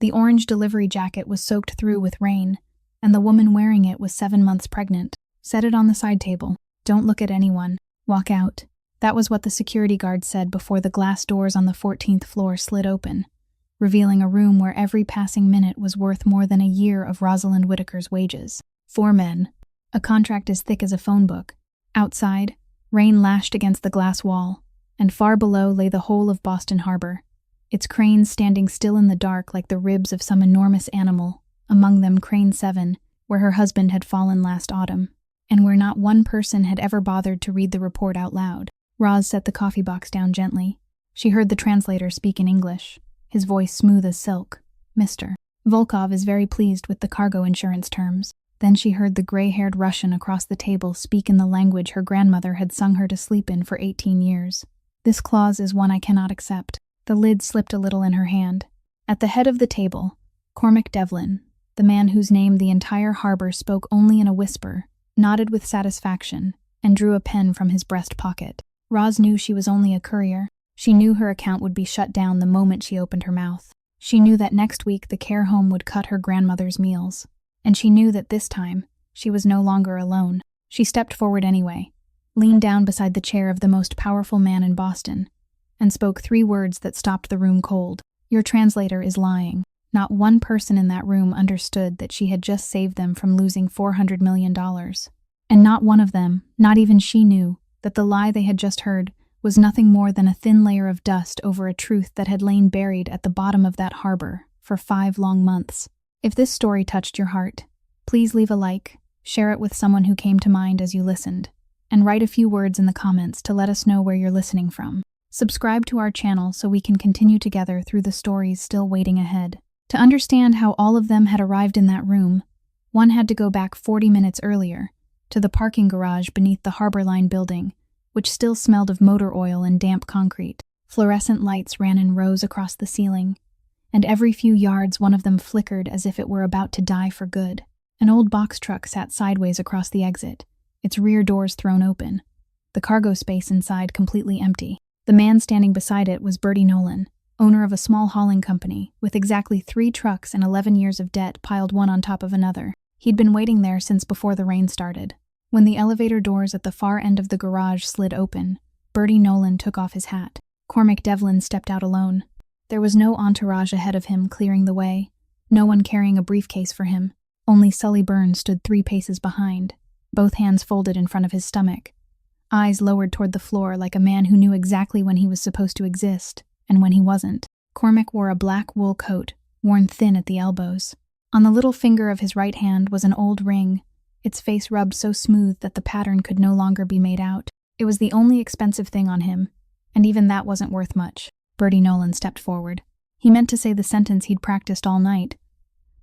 The orange delivery jacket was soaked through with rain, and the woman wearing it was 7 months pregnant. Set it on the side table. Don't look at anyone. Walk out. That was what the security guard said before the glass doors on the 14th floor slid open, revealing a room where every passing minute was worth more than a year of Rosalind Whitaker's wages. 4 men. A contract as thick as a phone book. Outside, rain lashed against the glass wall, and far below lay the whole of Boston Harbor, its cranes standing still in the dark like the ribs of some enormous animal, among them Crane 7, where her husband had fallen last autumn, and where not one person had ever bothered to read the report out loud. Roz set the coffee box down gently. She heard the translator speak in English, his voice smooth as silk. Mr. Volkov is very pleased with the cargo insurance terms. Then she heard the gray-haired Russian across the table speak in the language her grandmother had sung her to sleep in for 18 years. This clause is one I cannot accept. The lid slipped a little in her hand. At the head of the table, Cormac Devlin, the man whose name the entire harbor spoke only in a whisper, nodded with satisfaction and drew a pen from his breast pocket. Roz knew she was only a courier. She knew her account would be shut down the moment she opened her mouth. She knew that next week the care home would cut her grandmother's meals. And she knew that this time, she was no longer alone. She stepped forward anyway, leaned down beside the chair of the most powerful man in Boston, and spoke 3 words that stopped the room cold. Your translator is lying. Not one person in that room understood that she had just saved them from losing $400 million. And not one of them, not even she, knew that the lie they had just heard was nothing more than a thin layer of dust over a truth that had lain buried at the bottom of that harbor for 5 long months. If this story touched your heart, please leave a like, share it with someone who came to mind as you listened, and write a few words in the comments to let us know where you're listening from. Subscribe to our channel so we can continue together through the stories still waiting ahead. To understand how all of them had arrived in that room, one had to go back 40 minutes earlier, to the parking garage beneath the Harbor Line building, which still smelled of motor oil and damp concrete. Fluorescent lights ran in rows across the ceiling, and every few yards one of them flickered as if it were about to die for good. An old box truck sat sideways across the exit, its rear doors thrown open, the cargo space inside completely empty. The man standing beside it was Bertie Nolan, owner of a small hauling company, with exactly 3 trucks and 11 years of debt piled one on top of another. He'd been waiting there since before the rain started. When the elevator doors at the far end of the garage slid open, Bertie Nolan took off his hat. Cormac Devlin stepped out alone. There was no entourage ahead of him clearing the way, no one carrying a briefcase for him. Only Sully Burns stood 3 paces behind, both hands folded in front of his stomach, eyes lowered toward the floor like a man who knew exactly when he was supposed to exist and when he wasn't. Cormac wore a black wool coat, worn thin at the elbows. On the little finger of his right hand was an old ring, its face rubbed so smooth that the pattern could no longer be made out. It was the only expensive thing on him, and even that wasn't worth much. Bertie Nolan stepped forward. He meant to say the sentence he'd practiced all night,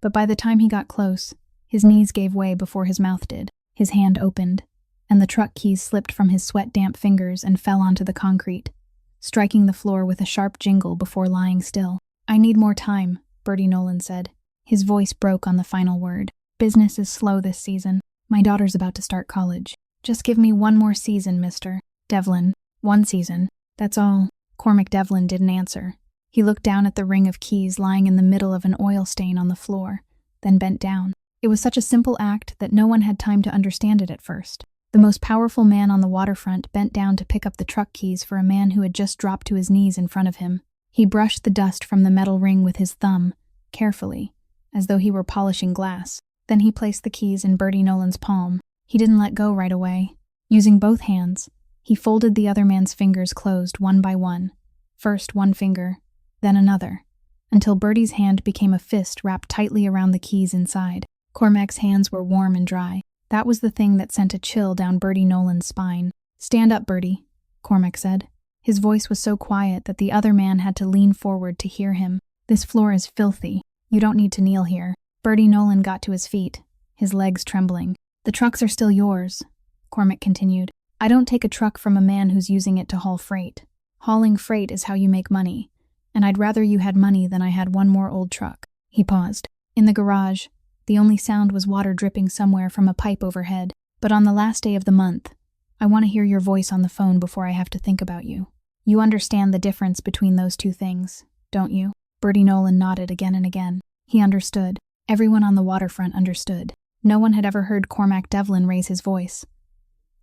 but by the time he got close, his knees gave way before his mouth did. His hand opened, and the truck keys slipped from his sweat-damp fingers and fell onto the concrete, striking the floor with a sharp jingle before lying still. I need more time, Bertie Nolan said. His voice broke on the final word. Business is slow this season. My daughter's about to start college. Just give me 1 more season, Mr. Devlin. 1 season. That's all. Cormac Devlin didn't answer. He looked down at the ring of keys lying in the middle of an oil stain on the floor, then bent down. It was such a simple act that no one had time to understand it at first. The most powerful man on the waterfront bent down to pick up the truck keys for a man who had just dropped to his knees in front of him. He brushed the dust from the metal ring with his thumb, carefully, as though he were polishing glass. Then he placed the keys in Bertie Nolan's palm. He didn't let go right away. Using both hands, he folded the other man's fingers closed one by one, first one finger, then another, until Bertie's hand became a fist wrapped tightly around the keys inside. Cormac's hands were warm and dry. That was the thing that sent a chill down Bertie Nolan's spine. Stand up, Bertie, Cormac said. His voice was so quiet that the other man had to lean forward to hear him. This floor is filthy. You don't need to kneel here. Bertie Nolan got to his feet, his legs trembling. The trucks are still yours, Cormac continued. I don't take a truck from a man who's using it to haul freight. Hauling freight is how you make money, and I'd rather you had money than I had 1 more old truck. He paused. In the garage, the only sound was water dripping somewhere from a pipe overhead. But on the last day of the month, I want to hear your voice on the phone before I have to think about you. You understand the difference between those 2 things, don't you? Bertie Nolan nodded again and again. He understood. Everyone on the waterfront understood. No one had ever heard Cormac Devlin raise his voice.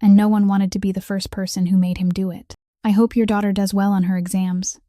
And no one wanted to be the first person who made him do it. "I hope your daughter does well on her exams,"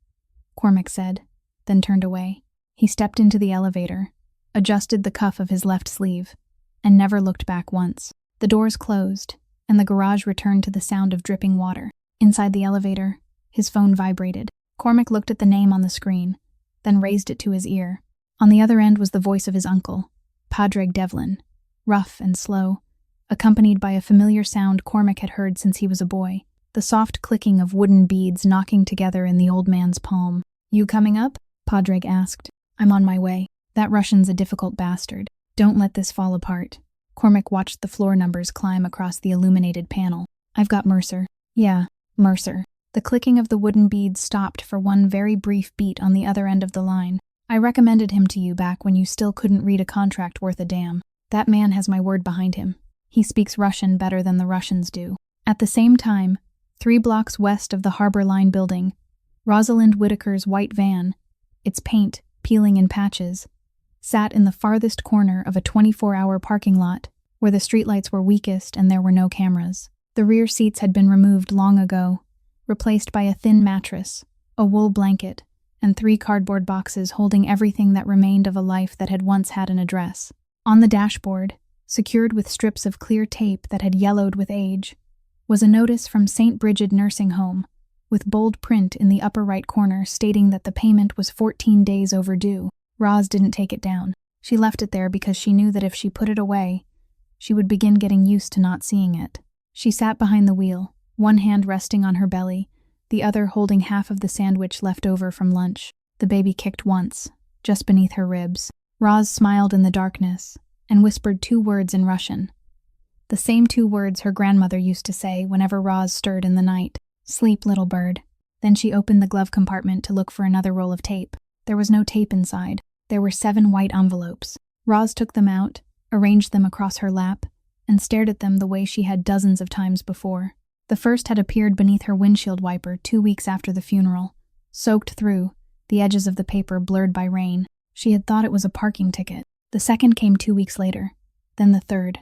Cormac said, then turned away. He stepped into the elevator, adjusted the cuff of his left sleeve, and never looked back once. The doors closed, and the garage returned to the sound of dripping water. Inside the elevator, his phone vibrated. Cormac looked at the name on the screen, then raised it to his ear. On the other end was the voice of his uncle, Padraig Devlin, rough and slow, accompanied by a familiar sound Cormac had heard since he was a boy, the soft clicking of wooden beads knocking together in the old man's palm. "You coming up?" Padraig asked. "I'm on my way. That Russian's a difficult bastard. Don't let this fall apart." Cormac watched the floor numbers climb across the illuminated panel. "I've got Mercer." "Yeah, Mercer." The clicking of the wooden beads stopped for one very brief beat on the other end of the line. "I recommended him to you back when you still couldn't read a contract worth a damn. That man has my word behind him. He speaks Russian better than the Russians do." At the same time, 3 blocks west of the Harbor Line building, Rosalind Whitaker's white van, its paint peeling in patches, sat in the farthest corner of a 24-hour parking lot where the streetlights were weakest and there were no cameras. The rear seats had been removed long ago, replaced by a thin mattress, a wool blanket, and 3 cardboard boxes holding everything that remained of a life that had once had an address. On the dashboard, secured with strips of clear tape that had yellowed with age, was a notice from St. Bridget Nursing Home, with bold print in the upper right corner stating that the payment was 14 days overdue. Roz didn't take it down. She left it there because she knew that if she put it away, she would begin getting used to not seeing it. She sat behind the wheel, one hand resting on her belly, the other holding half of the sandwich left over from lunch. The baby kicked once, just beneath her ribs. Roz smiled in the darkness and whispered 2 words in Russian. The same 2 words her grandmother used to say whenever Roz stirred in the night. "Sleep, little bird." Then she opened the glove compartment to look for another roll of tape. There was no tape inside. There were 7 white envelopes. Roz took them out, arranged them across her lap, and stared at them the way she had dozens of times before. The first had appeared beneath her windshield wiper 2 weeks after the funeral, soaked through, the edges of the paper blurred by rain. She had thought it was a parking ticket. The second came 2 weeks later, then the third,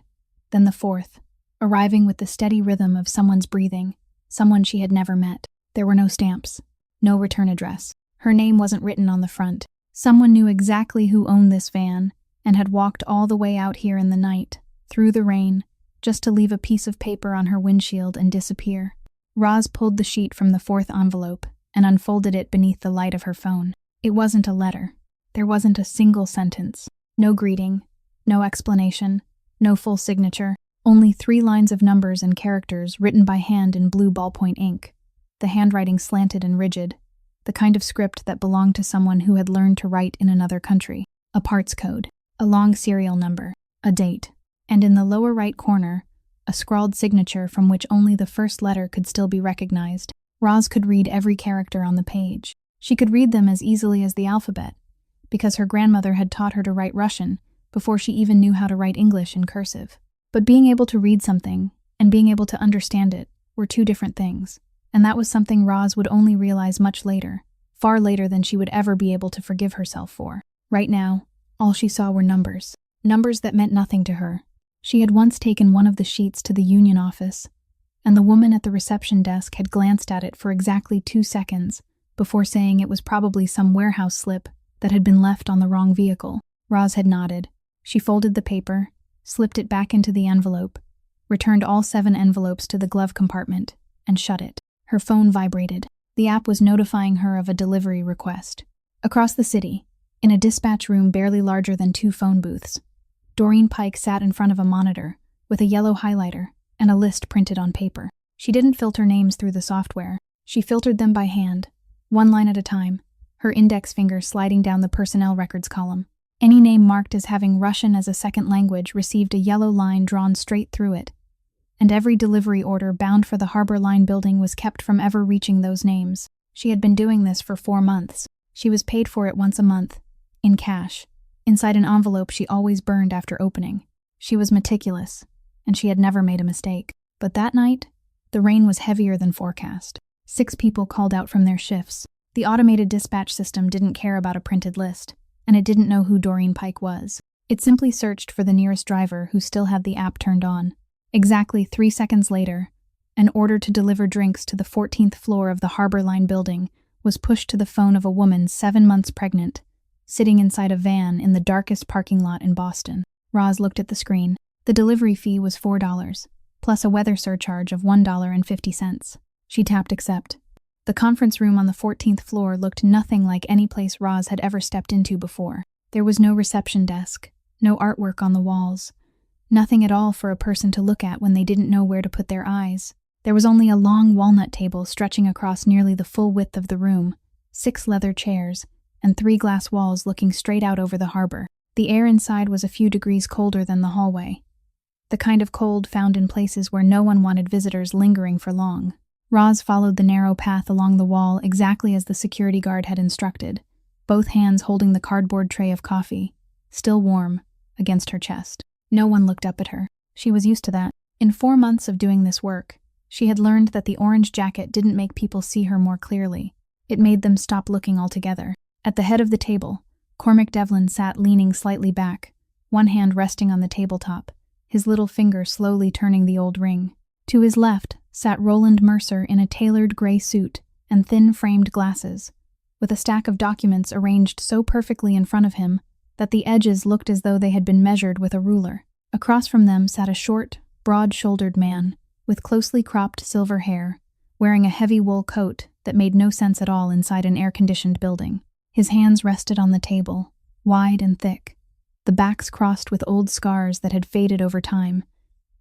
then the fourth, arriving with the steady rhythm of someone's breathing, someone she had never met. There were no stamps, no return address. Her name wasn't written on the front. Someone knew exactly who owned this van and had walked all the way out here in the night, through the rain, just to leave a piece of paper on her windshield and disappear. Roz pulled the sheet from the 4th envelope and unfolded it beneath the light of her phone. It wasn't a letter. There wasn't a single sentence. No greeting, no explanation, no full signature, only 3 lines of numbers and characters written by hand in blue ballpoint ink. The handwriting slanted and rigid, the kind of script that belonged to someone who had learned to write in another country. A parts code, a long serial number, a date, and in the lower right corner, a scrawled signature from which only the first letter could still be recognized. Roz could read every character on the page. She could read them as easily as the alphabet, because her grandmother had taught her to write Russian before she even knew how to write English in cursive. But being able to read something and being able to understand it were 2 different things, and that was something Roz would only realize much later, far later than she would ever be able to forgive herself for. Right now, all she saw were numbers that meant nothing to her. She had once taken one of the sheets to the union office, and the woman at the reception desk had glanced at it for exactly 2 seconds before saying it was probably some warehouse slip that had been left on the wrong vehicle. Roz had nodded. She folded the paper, slipped it back into the envelope, returned all 7 envelopes to the glove compartment, and shut it. Her phone vibrated. The app was notifying her of a delivery request. Across the city, in a dispatch room barely larger than 2 phone booths, Doreen Pike sat in front of a monitor with a yellow highlighter and a list printed on paper. She didn't filter names through the software. She filtered them by hand, 1 line at a time, her index finger sliding down the personnel records column. Any name marked as having Russian as a second language received a yellow line drawn straight through it, and every delivery order bound for the Harbor Line building was kept from ever reaching those names. She had been doing this for 4 months. She was paid for it once a month, in cash, inside an envelope she always burned after opening. She was meticulous, and she had never made a mistake. But that night, the rain was heavier than forecast. 6 people called out from their shifts. The automated dispatch system didn't care about a printed list, and it didn't know who Doreen Pike was. It simply searched for the nearest driver who still had the app turned on. Exactly 3 seconds later, an order to deliver drinks to the 14th floor of the Harbor Line building was pushed to the phone of a woman 7 months pregnant, sitting inside a van in the darkest parking lot in Boston. Roz looked at the screen. The delivery fee was $4, plus a weather surcharge of $1.50. She tapped accept. The conference room on the 14th floor looked nothing like any place Roz had ever stepped into before. There was no reception desk, no artwork on the walls, nothing at all for a person to look at when they didn't know where to put their eyes. There was only a long walnut table stretching across nearly the full width of the room, 6 leather chairs, and 3 glass walls looking straight out over the harbor. The air inside was a few degrees colder than the hallway, the kind of cold found in places where no one wanted visitors lingering for long. Roz followed the narrow path along the wall exactly as the security guard had instructed, both hands holding the cardboard tray of coffee, still warm, against her chest. No one looked up at her. She was used to that. In 4 months of doing this work, she had learned that the orange jacket didn't make people see her more clearly. It made them stop looking altogether. At the head of the table, Cormac Devlin sat leaning slightly back, one hand resting on the tabletop, his little finger slowly turning the old ring. To his left sat Roland Mercer in a tailored gray suit and thin framed glasses, with a stack of documents arranged so perfectly in front of him that the edges looked as though they had been measured with a ruler. Across from them sat a short, broad-shouldered man with closely cropped silver hair, wearing a heavy wool coat that made no sense at all inside an air-conditioned building. His hands rested on the table, wide and thick, the backs crossed with old scars that had faded over time,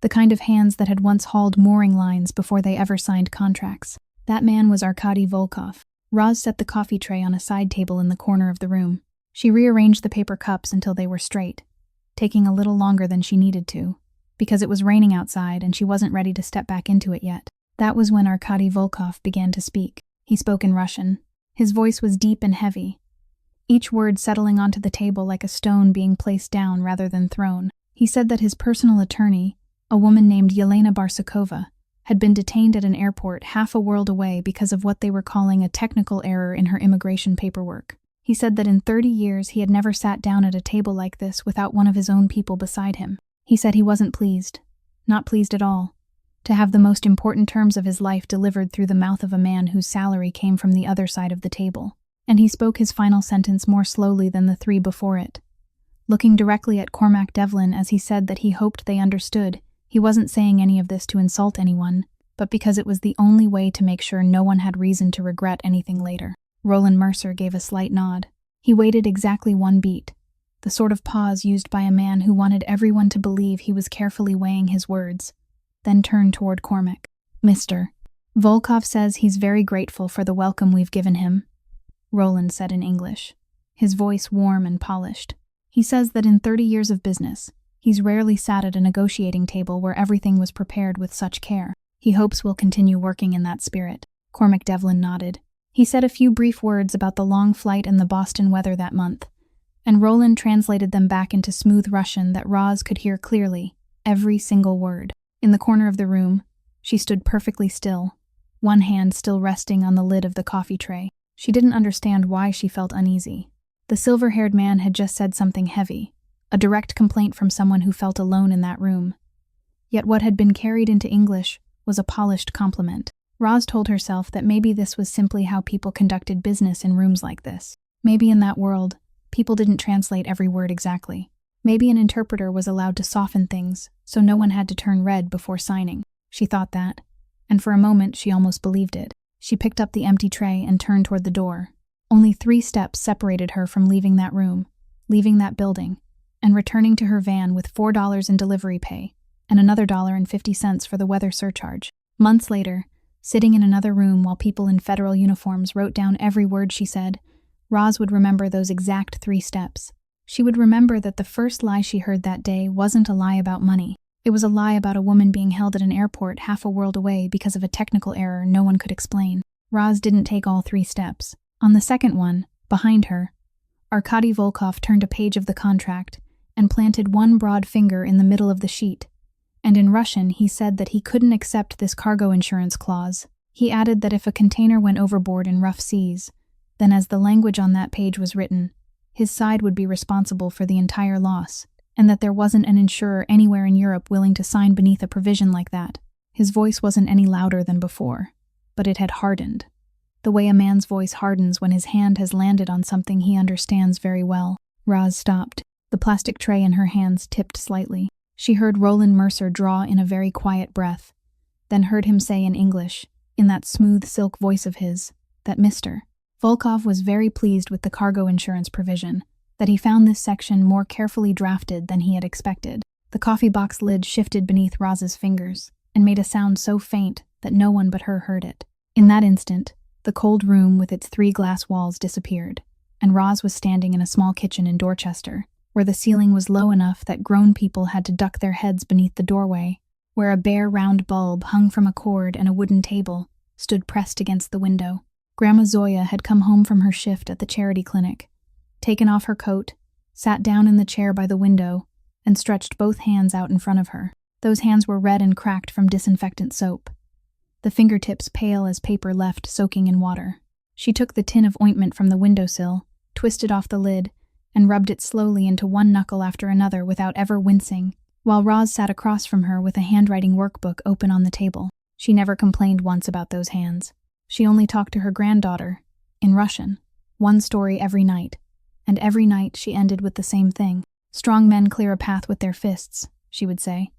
the kind of hands that had once hauled mooring lines before they ever signed contracts. That man was Arkady Volkov. Roz set the coffee tray on a side table in the corner of the room. She rearranged the paper cups until they were straight, taking a little longer than she needed to, because it was raining outside and she wasn't ready to step back into it yet. That was when Arkady Volkov began to speak. He spoke in Russian. His voice was deep and heavy, each word settling onto the table like a stone being placed down rather than thrown. He said that his personal attorney, a woman named Yelena Barsukova, had been detained at an airport half a world away because of what they were calling a technical error in her immigration paperwork. He said that in 30 years he had never sat down at a table like this without one of his own people beside him. He said he wasn't pleased, not pleased at all, to have the most important terms of his life delivered through the mouth of a man whose salary came from the other side of the table. And he spoke his final sentence more slowly than the 3 before it, looking directly at Cormac Devlin as he said that he hoped they understood. He wasn't saying any of this to insult anyone, but because it was the only way to make sure no one had reason to regret anything later. Roland Mercer gave a slight nod. He waited exactly 1 beat, the sort of pause used by a man who wanted everyone to believe he was carefully weighing his words, then turned toward Cormac. "Mr. Volkov says he's very grateful for the welcome we've given him," Roland said in English, his voice warm and polished. "He says that in 30 years of business, he's rarely sat at a negotiating table where everything was prepared with such care. He hopes we'll continue working in that spirit." Cormac Devlin nodded. He said a few brief words about the long flight and the Boston weather that month, and Roland translated them back into smooth Russian that Roz could hear clearly, every single word. In the corner of the room, she stood perfectly still, one hand still resting on the lid of the coffee tray. She didn't understand why she felt uneasy. The silver-haired man had just said something heavy, a direct complaint from someone who felt alone in that room. Yet what had been carried into English was a polished compliment. Roz told herself that maybe this was simply how people conducted business in rooms like this. Maybe in that world, people didn't translate every word exactly. Maybe an interpreter was allowed to soften things, so no one had to turn red before signing. She thought that, and for a moment she almost believed it. She picked up the empty tray and turned toward the door. Only 3 steps separated her from leaving that room, leaving that building, and returning to her van with $4 in delivery pay, and another $1.50 for the weather surcharge. Months later, sitting in another room while people in federal uniforms wrote down every word she said, Roz would remember those exact 3 steps. She would remember that the first lie she heard that day wasn't a lie about money. It was a lie about a woman being held at an airport half a world away because of a technical error no one could explain. Roz didn't take all 3 steps. On the second one, behind her, Arkady Volkov turned a page of the contract and planted one broad finger in the middle of the sheet. And in Russian, he said that he couldn't accept this cargo insurance clause. He added that if a container went overboard in rough seas, then as the language on that page was written, his side would be responsible for the entire loss, and that there wasn't an insurer anywhere in Europe willing to sign beneath a provision like that. His voice wasn't any louder than before, but it had hardened. The way a man's voice hardens when his hand has landed on something he understands very well. Roz stopped. The plastic tray in her hands tipped slightly. She heard Roland Mercer draw in a very quiet breath, then heard him say in English, in that smooth silk voice of his, that Mr. Volkov was very pleased with the cargo insurance provision, that he found this section more carefully drafted than he had expected. The coffee box lid shifted beneath Roz's fingers and made a sound so faint that no one but her heard it. In that instant, the cold room with its 3 glass walls disappeared, and Roz was standing in a small kitchen in Dorchester, where the ceiling was low enough that grown people had to duck their heads beneath the doorway, where a bare round bulb hung from a cord and a wooden table stood pressed against the window. Grandma Zoya had come home from her shift at the charity clinic, taken off her coat, sat down in the chair by the window, and stretched both hands out in front of her. Those hands were red and cracked from disinfectant soap, the fingertips pale as paper left soaking in water. She took the tin of ointment from the windowsill, twisted off the lid, and rubbed it slowly into one knuckle after another without ever wincing, while Roz sat across from her with a handwriting workbook open on the table. She never complained once about those hands. She only talked to her granddaughter, in Russian, one story every night, and every night she ended with the same thing. Strong men clear a path with their fists, she would say,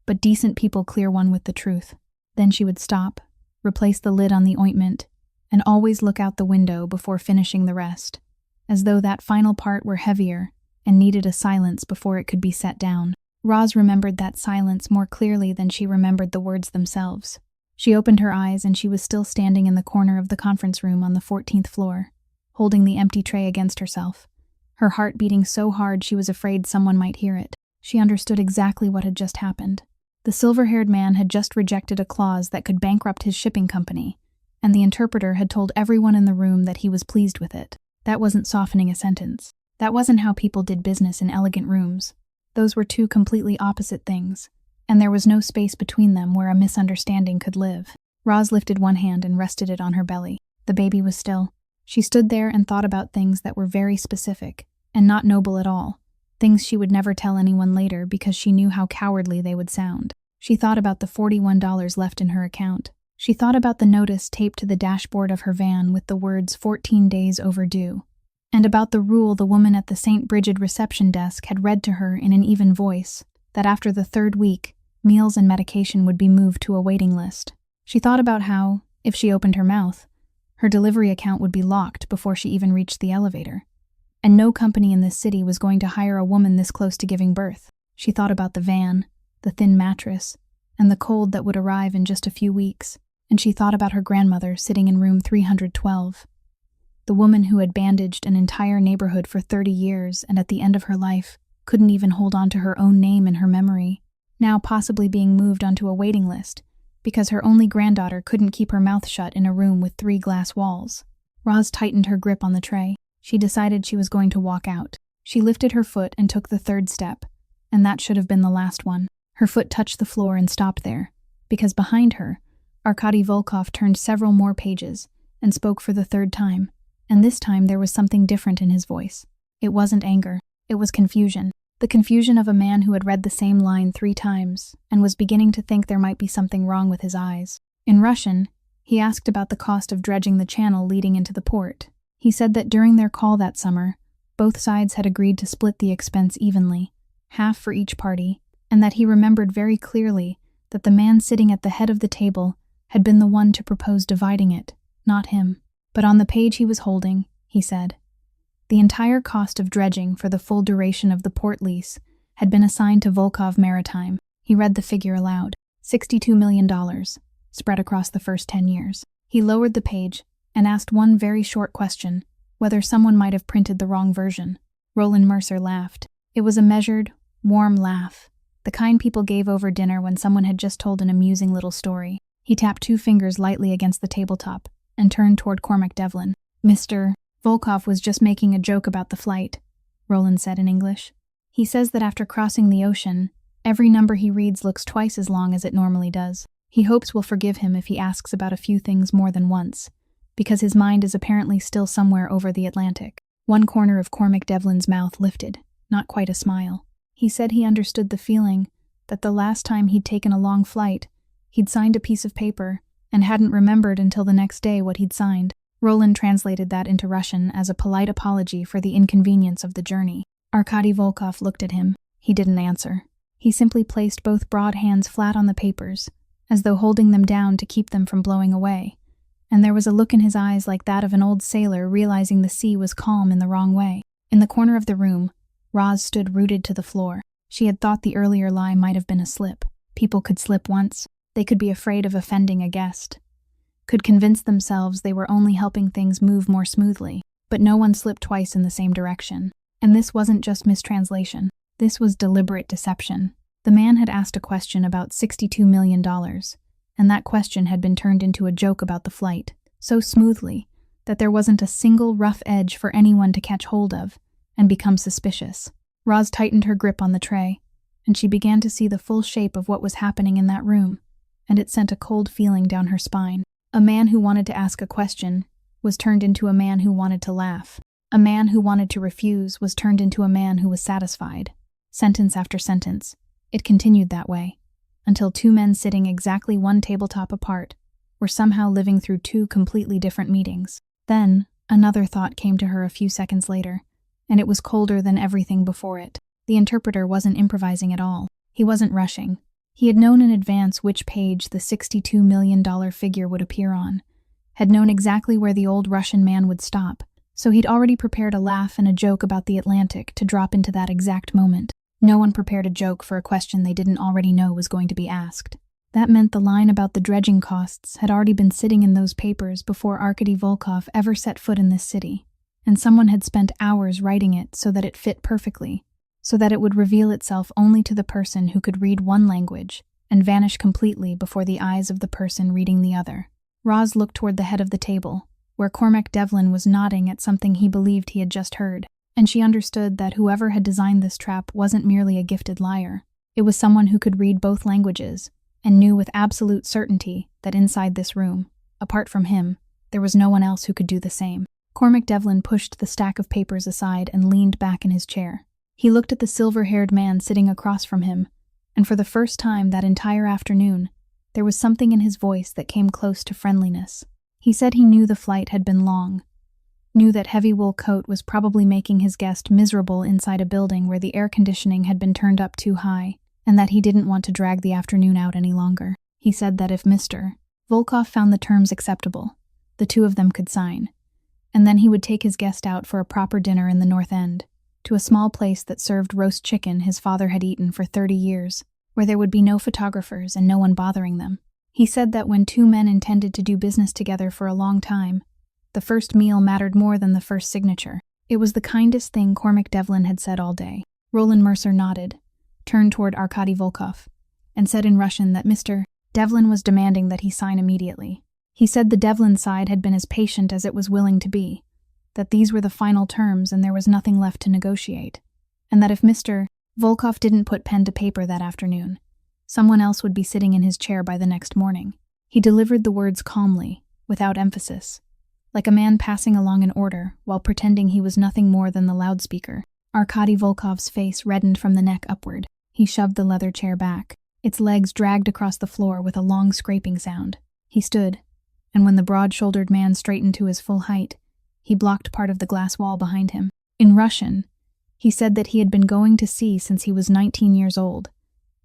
but decent people clear one with the truth. Then she would stop, replace the lid on the ointment, and always look out the window before finishing the rest, as though that final part were heavier and needed a silence before it could be set down. Roz remembered that silence more clearly than she remembered the words themselves. She opened her eyes and she was still standing in the corner of the conference room on the 14th floor, holding the empty tray against herself, her heart beating so hard she was afraid someone might hear it. She understood exactly what had just happened. The silver-haired man had just rejected a clause that could bankrupt his shipping company, and the interpreter had told everyone in the room that he was pleased with it. That wasn't softening a sentence. That wasn't how people did business in elegant rooms. Those were two completely opposite things, and there was no space between them where a misunderstanding could live. Roz lifted one hand and rested it on her belly. The baby was still. She stood there and thought about things that were very specific, and not noble at all, things she would never tell anyone later because she knew how cowardly they would sound. She thought about the $41 left in her account. She thought about the notice taped to the dashboard of her van with the words 14 days overdue, and about the rule the woman at the St. Bridget reception desk had read to her in an even voice, that after the 3rd week, meals and medication would be moved to a waiting list. She thought about how, if she opened her mouth, her delivery account would be locked before she even reached the elevator, and no company in this city was going to hire a woman this close to giving birth. She thought about the van, the thin mattress, and the cold that would arrive in just a few weeks, and she thought about her grandmother sitting in room 312, the woman who had bandaged an entire neighborhood for 30 years and at the end of her life couldn't even hold on to her own name in her memory, now possibly being moved onto a waiting list because her only granddaughter couldn't keep her mouth shut in a room with 3 glass walls. Roz tightened her grip on the tray. She decided she was going to walk out. She lifted her foot and took the 3rd step, and that should have been the last one. Her foot touched the floor and stopped there, because behind her, Arkady Volkov turned several more pages and spoke for the 3rd time, and this time there was something different in his voice. It wasn't anger, it was confusion. The confusion of a man who had read the same line 3 times and was beginning to think there might be something wrong with his eyes. In Russian, he asked about the cost of dredging the channel leading into the port. He said that during their call that summer, both sides had agreed to split the expense evenly, half for each party, and that he remembered very clearly that the man sitting at the head of the table had been the one to propose dividing it, not him. But on the page he was holding, he said, the entire cost of dredging for the full duration of the port lease had been assigned to Volkov Maritime. He read the figure aloud, $62 million, spread across the first 10 years. He lowered the page and asked one very short question, whether someone might have printed the wrong version. Roland Mercer laughed. It was a measured, warm laugh, the kind people gave over dinner when someone had just told an amusing little story. He tapped 2 fingers lightly against the tabletop and turned toward Cormac Devlin. Mr. Volkov was just making a joke about the flight, Roland said in English. He says that after crossing the ocean, every number he reads looks twice as long as it normally does. He hopes we'll forgive him if he asks about a few things more than once, because his mind is apparently still somewhere over the Atlantic. One corner of Cormac Devlin's mouth lifted, not quite a smile. He said he understood the feeling that the last time he'd taken a long flight, he'd signed a piece of paper and hadn't remembered until the next day what he'd signed. Roland translated that into Russian as a polite apology for the inconvenience of the journey. Arkady Volkov looked at him. He didn't answer. He simply placed both broad hands flat on the papers, as though holding them down to keep them from blowing away. And there was a look in his eyes like that of an old sailor realizing the sea was calm in the wrong way. In the corner of the room, Roz stood rooted to the floor. She had thought the earlier lie might have been a slip. People could slip once. They could be afraid of offending a guest, could convince themselves they were only helping things move more smoothly. But no one slipped twice in the same direction. And this wasn't just mistranslation. This was deliberate deception. The man had asked a question about $62 million, and that question had been turned into a joke about the flight, so smoothly that there wasn't a single rough edge for anyone to catch hold of and become suspicious. Roz tightened her grip on the tray, and she began to see the full shape of what was happening in that room, and it sent a cold feeling down her spine. A man who wanted to ask a question was turned into a man who wanted to laugh. A man who wanted to refuse was turned into a man who was satisfied. Sentence after sentence, it continued that way, until two men sitting exactly one tabletop apart were somehow living through two completely different meetings. Then, another thought came to her a few seconds later, and it was colder than everything before it. The interpreter wasn't improvising at all. He wasn't rushing. He had known in advance which page the $62 million figure would appear on, had known exactly where the old Russian man would stop, so he'd already prepared a laugh and a joke about the Atlantic to drop into that exact moment. No one prepared a joke for a question they didn't already know was going to be asked. That meant the line about the dredging costs had already been sitting in those papers before Arkady Volkov ever set foot in this city, and someone had spent hours writing it so that it fit perfectly, so that it would reveal itself only to the person who could read one language and vanish completely before the eyes of the person reading the other. Roz looked toward the head of the table, where Cormac Devlin was nodding at something he believed he had just heard, and she understood that whoever had designed this trap wasn't merely a gifted liar. It was someone who could read both languages and knew with absolute certainty that inside this room, apart from him, there was no one else who could do the same. Cormac Devlin pushed the stack of papers aside and leaned back in his chair. He looked at the silver-haired man sitting across from him, and for the first time that entire afternoon, there was something in his voice that came close to friendliness. He said he knew the flight had been long, knew that heavy wool coat was probably making his guest miserable inside a building where the air conditioning had been turned up too high, and that he didn't want to drag the afternoon out any longer. He said that if Mr. Volkov found the terms acceptable, the two of them could sign, and then he would take his guest out for a proper dinner in the North End, to a small place that served roast chicken his father had eaten for 30 years, where there would be no photographers and no one bothering them. He said that when two men intended to do business together for a long time, the first meal mattered more than the first signature. It was the kindest thing Cormac Devlin had said all day. Roland Mercer nodded, turned toward Arkady Volkov, and said in Russian that Mr. Devlin was demanding that he sign immediately. He said the Devlin side had been as patient as it was willing to be, that these were the final terms and there was nothing left to negotiate, and that if Mr. Volkov didn't put pen to paper that afternoon, someone else would be sitting in his chair by the next morning. He delivered the words calmly, without emphasis, like a man passing along an order while pretending he was nothing more than the loudspeaker. Arkady Volkov's face reddened from the neck upward. He shoved the leather chair back. Its legs dragged across the floor with a long scraping sound. He stood, and when the broad-shouldered man straightened to his full height, he blocked part of the glass wall behind him. In Russian, he said that he had been going to sea since he was 19 years old,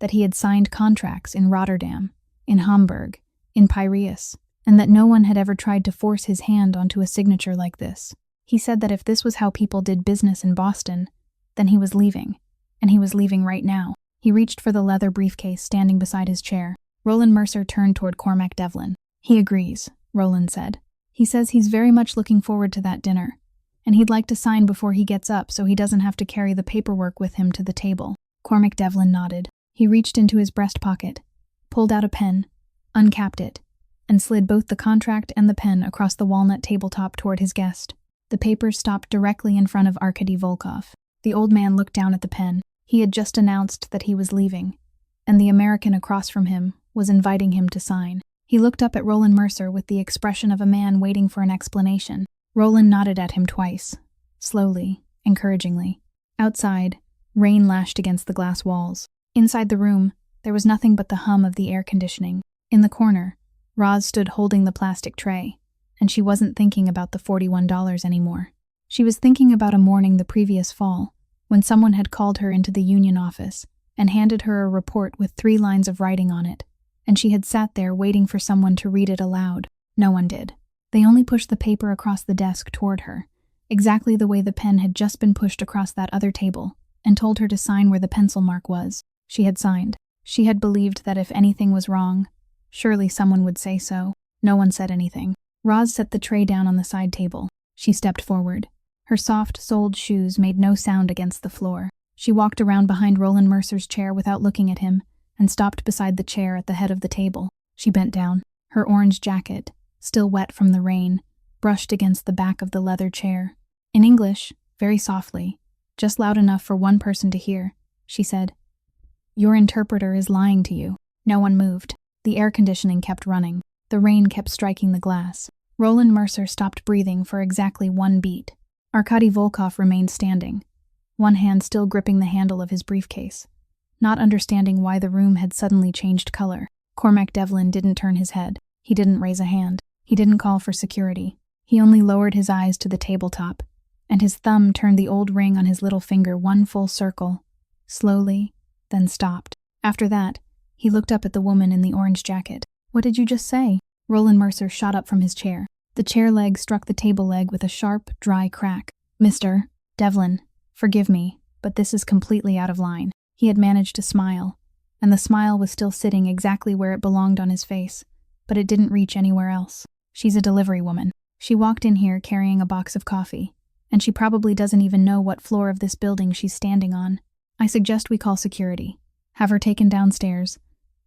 that he had signed contracts in Rotterdam, in Hamburg, in Piraeus, and that no one had ever tried to force his hand onto a signature like this. He said that if this was how people did business in Boston, then he was leaving, and he was leaving right now. He reached for the leather briefcase standing beside his chair. Roland Mercer turned toward Cormac Devlin. He agrees, Roland said. He says he's very much looking forward to that dinner, and he'd like to sign before he gets up so he doesn't have to carry the paperwork with him to the table. Cormac Devlin nodded. He reached into his breast pocket, pulled out a pen, uncapped it, and slid both the contract and the pen across the walnut tabletop toward his guest. The papers stopped directly in front of Arkady Volkov. The old man looked down at the pen. He had just announced that he was leaving, and the American across from him was inviting him to sign. He looked up at Roland Mercer with the expression of a man waiting for an explanation. Roland nodded at him twice, slowly, encouragingly. Outside, rain lashed against the glass walls. Inside the room, there was nothing but the hum of the air conditioning. In the corner, Roz stood holding the plastic tray, and she wasn't thinking about the $41 anymore. She was thinking about a morning the previous fall, when someone had called her into the union office and handed her a report with 3 lines of writing on it, and she had sat there waiting for someone to read it aloud. No one did. They only pushed the paper across the desk toward her, exactly the way the pen had just been pushed across that other table, and told her to sign where the pencil mark was. She had signed. She had believed that if anything was wrong, surely someone would say so. No one said anything. Roz set the tray down on the side table. She stepped forward. Her soft-soled shoes made no sound against the floor. She walked around behind Roland Mercer's chair without looking at him, and stopped beside the chair at the head of the table. She bent down. Her orange jacket, still wet from the rain, brushed against the back of the leather chair. In English, very softly, just loud enough for one person to hear, she said, "Your interpreter is lying to you." No one moved. The air conditioning kept running. The rain kept striking the glass. Roland Mercer stopped breathing for exactly 1 beat. Arkady Volkov remained standing, one hand still gripping the handle of his briefcase, not understanding why the room had suddenly changed color. Cormac Devlin didn't turn his head. He didn't raise a hand. He didn't call for security. He only lowered his eyes to the tabletop, and his thumb turned the old ring on his little finger 1 full circle, slowly, then stopped. After that, he looked up at the woman in the orange jacket. "What did you just say?" Roland Mercer shot up from his chair. The chair leg struck the table leg with a sharp, dry crack. "Mr. Devlin, forgive me, but this is completely out of line." He had managed to smile, and the smile was still sitting exactly where it belonged on his face, but it didn't reach anywhere else. "She's a delivery woman. She walked in here carrying a box of coffee, and she probably doesn't even know what floor of this building she's standing on. I suggest we call security, have her taken downstairs,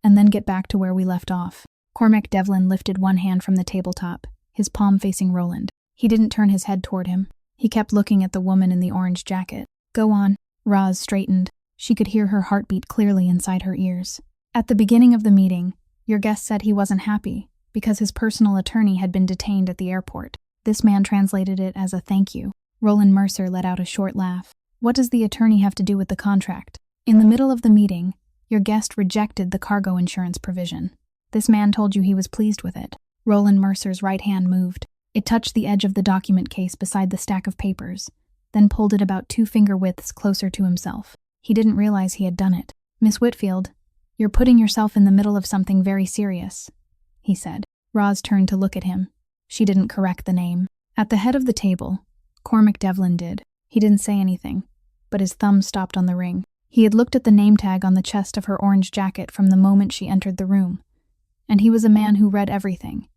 and then get back to where we left off." Cormac Devlin lifted one hand from the tabletop, his palm facing Roland. He didn't turn his head toward him. He kept looking at the woman in the orange jacket. "Go on." Roz straightened. She could hear her heartbeat clearly inside her ears. "At the beginning of the meeting, your guest said he wasn't happy because his personal attorney had been detained at the airport. This man translated it as a thank you." Roland Mercer let out a short laugh. "What does the attorney have to do with the contract? In the middle of the meeting, your guest rejected the cargo insurance provision. This man told you he was pleased with it." Roland Mercer's right hand moved. It touched the edge of the document case beside the stack of papers, then pulled it about 2 finger widths closer to himself. He didn't realize he had done it. "Miss Whitfield, you're putting yourself in the middle of something very serious," he said. Roz turned to look at him. She didn't correct the name. At the head of the table, Cormac Devlin did. He didn't say anything, but his thumb stopped on the ring. He had looked at the name tag on the chest of her orange jacket from the moment she entered the room, and he was a man who read everything,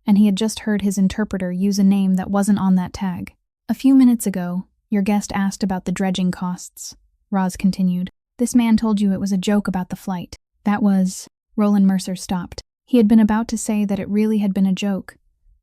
and he had just heard his interpreter use a name that wasn't on that tag. "A few minutes ago, your guest asked about the dredging costs," Roz continued. "This man told you it was a joke about the flight. That was—" Roland Mercer stopped. He had been about to say that it really had been a joke,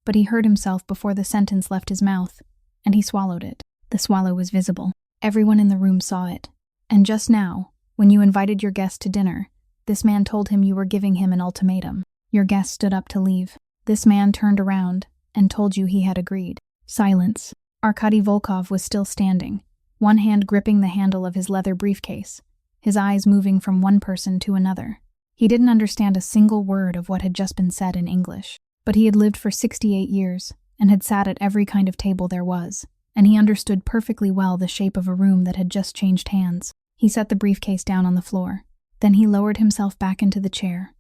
but he heard himself before the sentence left his mouth, and he swallowed it. The swallow was visible. Everyone in the room saw it. "And just now, when you invited your guest to dinner, this man told him you were giving him an ultimatum. Your guest stood up to leave. This man turned around and told you he had agreed." Silence. Arkady Volkov was still standing, one hand gripping the handle of his leather briefcase, his eyes moving from one person to another. He didn't understand a single word of what had just been said in English, but he had lived for 68 years and had sat at every kind of table there was, and he understood perfectly well the shape of a room that had just changed hands. He set the briefcase down on the floor. Then he lowered himself back into the chair,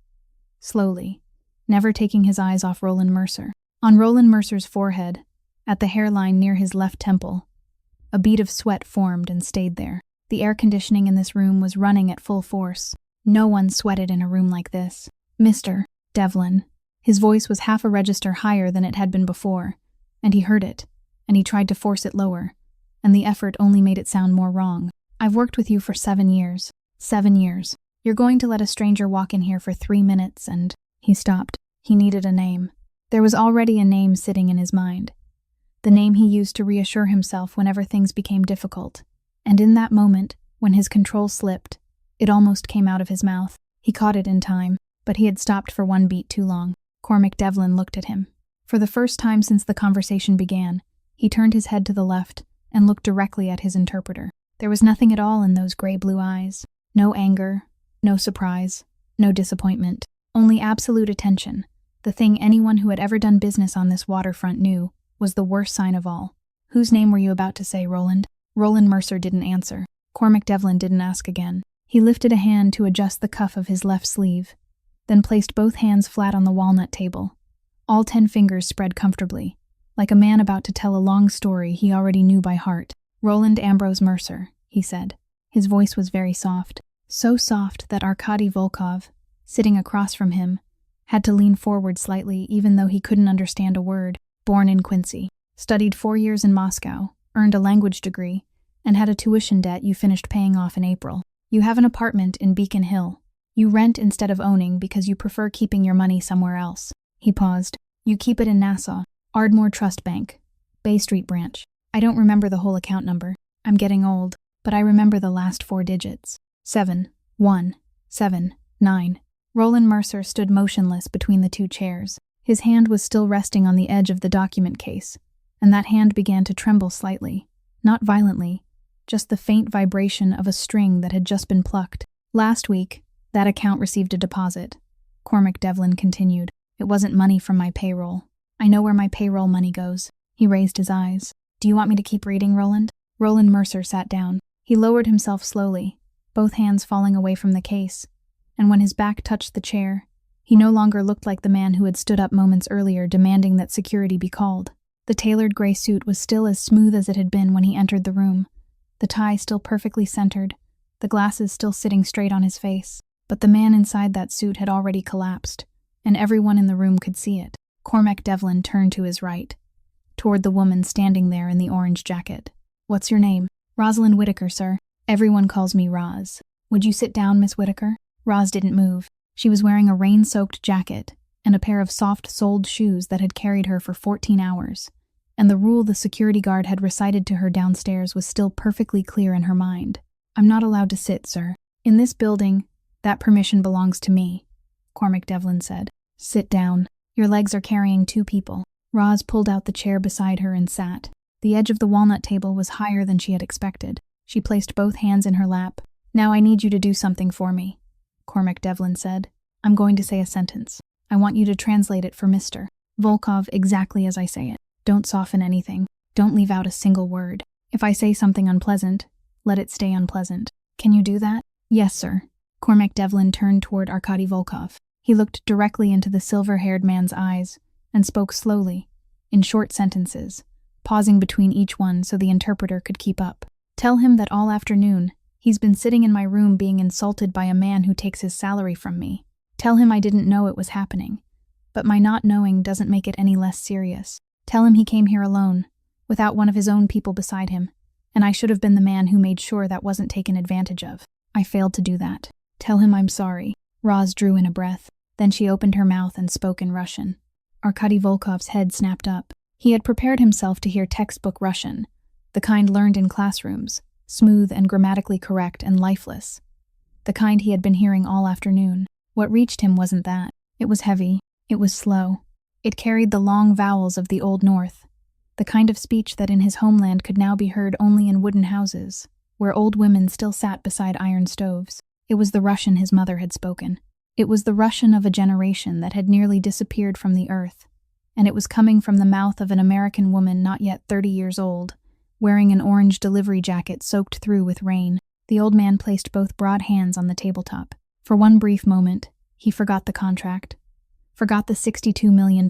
slowly, never taking his eyes off Roland Mercer. On Roland Mercer's forehead, at the hairline near his left temple, a bead of sweat formed and stayed there. The air conditioning in this room was running at full force. No one sweated in a room like this. "Mr. Devlin." His voice was half a register higher than it had been before, and he heard it, and he tried to force it lower, and the effort only made it sound more wrong. "I've worked with you for 7 years. 7 years. You're going to let a stranger walk in here for 3 minutes and—" He stopped. He needed a name. There was already a name sitting in his mind. The name he used to reassure himself whenever things became difficult. And in that moment, when his control slipped, it almost came out of his mouth. He caught it in time, but he had stopped for 1 beat too long. Cormac Devlin looked at him. For the first time since the conversation began, he turned his head to the left and looked directly at his interpreter. There was nothing at all in those gray-blue eyes. No anger, no surprise, no disappointment. Only absolute attention. The thing anyone who had ever done business on this waterfront knew was the worst sign of all. Whose name were you about to say, Roland? Roland Mercer didn't answer. Cormac Devlin didn't ask again. He lifted a hand to adjust the cuff of his left sleeve, then placed both hands flat on the walnut table. All 10 fingers spread comfortably, like a man about to tell a long story he already knew by heart. Roland Ambrose Mercer, he said. His voice was very soft, so soft that Arkady Volkov, sitting across from him, had to lean forward slightly even though he couldn't understand a word. Born in Quincy, studied 4 years in Moscow, earned a language degree, and had a tuition debt you finished paying off in April. You have an apartment in Beacon Hill. You rent instead of owning because you prefer keeping your money somewhere else. He paused. You keep it in Nassau, Ardmore Trust Bank, Bay Street branch. I don't remember the whole account number. I'm getting old, but I remember the last 4 digits. 7179. Roland Mercer stood motionless between the 2 chairs. His hand was still resting on the edge of the document case, and that hand began to tremble slightly. Not violently, just the faint vibration of a string that had just been plucked. Last week, that account received a deposit. Cormac Devlin continued. It wasn't money from my payroll. I know where my payroll money goes. He raised his eyes. Do you want me to keep reading, Roland? Roland Mercer sat down. He lowered himself slowly, both hands falling away from the case, and when his back touched the chair, he no longer looked like the man who had stood up moments earlier demanding that security be called. The tailored gray suit was still as smooth as it had been when he entered the room, the tie still perfectly centered, the glasses still sitting straight on his face. But the man inside that suit had already collapsed, and everyone in the room could see it. Cormac Devlin turned to his right, toward the woman standing there in the orange jacket. What's your name? Rosalind Whitaker, sir. Everyone calls me Roz. Would you sit down, Miss Whitaker? Roz didn't move. She was wearing a rain-soaked jacket and a pair of soft-soled shoes that had carried her for 14 hours, and the rule the security guard had recited to her downstairs was still perfectly clear in her mind. I'm not allowed to sit, sir. In this building, that permission belongs to me, Cormac Devlin said. Sit down. Your legs are carrying 2 people. Roz pulled out the chair beside her and sat. The edge of the walnut table was higher than she had expected. She placed both hands in her lap. Now I need you to do something for me, Cormac Devlin said. I'm going to say a sentence. I want you to translate it for Mr. Volkov exactly as I say it. Don't soften anything. Don't leave out a single word. If I say something unpleasant, let it stay unpleasant. Can you do that? Yes, sir. Cormac Devlin turned toward Arkady Volkov. He looked directly into the silver-haired man's eyes and spoke slowly, in short sentences, pausing between each one so the interpreter could keep up. Tell him that all afternoon, he's been sitting in my room being insulted by a man who takes his salary from me. Tell him I didn't know it was happening, but my not knowing doesn't make it any less serious. Tell him he came here alone, without one of his own people beside him, and I should have been the man who made sure that wasn't taken advantage of. I failed to do that. Tell him I'm sorry. Roz drew in a breath. Then she opened her mouth and spoke in Russian. Arkady Volkov's head snapped up. He had prepared himself to hear textbook Russian, the kind learned in classrooms, smooth and grammatically correct and lifeless. The kind he had been hearing all afternoon. What reached him wasn't that. It was heavy. It was slow. It carried the long vowels of the Old North, the kind of speech that in his homeland could now be heard only in wooden houses, where old women still sat beside iron stoves. It was the Russian his mother had spoken. It was the Russian of a generation that had nearly disappeared from the earth, and it was coming from the mouth of an American woman not yet 30 years old, wearing an orange delivery jacket soaked through with rain. The old man placed both broad hands on the tabletop. For one brief moment, he forgot the contract, forgot the $62 million,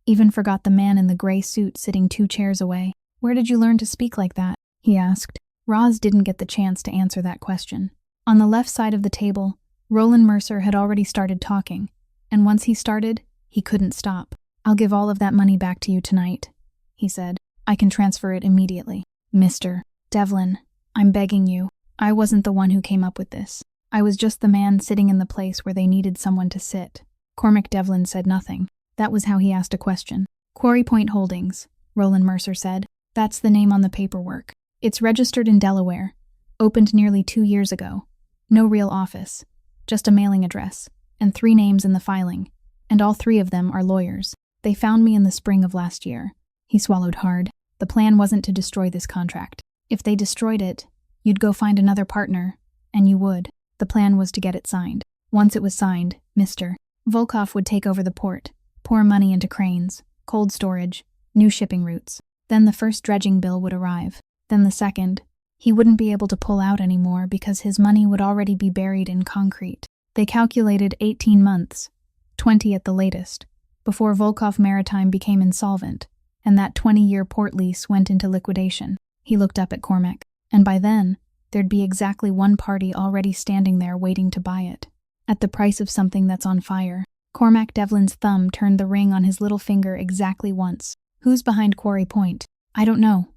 even forgot the man in the gray suit sitting 2 chairs away. Where did you learn to speak like that? He asked. Roz didn't get the chance to answer that question. On the left side of the table, Roland Mercer had already started talking, and once he started, he couldn't stop. I'll give all of that money back to you tonight, he said. I can transfer it immediately. Mr. Devlin, I'm begging you. I wasn't the one who came up with this. I was just the man sitting in the place where they needed someone to sit. Cormac Devlin said nothing. That was how he asked a question. Quarry Point Holdings, Roland Mercer said. That's the name on the paperwork. It's registered in Delaware. Opened nearly 2 years ago. No real office. Just a mailing address. And 3 names in the filing. And all 3 of them are lawyers. They found me in the spring of last year. He swallowed hard. The plan wasn't to destroy this contract. If they destroyed it, you'd go find another partner, and you would. The plan was to get it signed. Once it was signed, Mr. Volkov would take over the port, pour money into cranes, cold storage, new shipping routes. Then the first dredging bill would arrive. Then the second. He wouldn't be able to pull out anymore because his money would already be buried in concrete. They calculated 18 months, 20 at the latest, before Volkov Maritime became insolvent, and that 20-year port lease went into liquidation. He looked up at Cormac, and by then, there'd be exactly one party already standing there waiting to buy it. At the price of something that's on fire. Cormac Devlin's thumb turned the ring on his little finger exactly once. Who's behind Quarry Point? I don't know,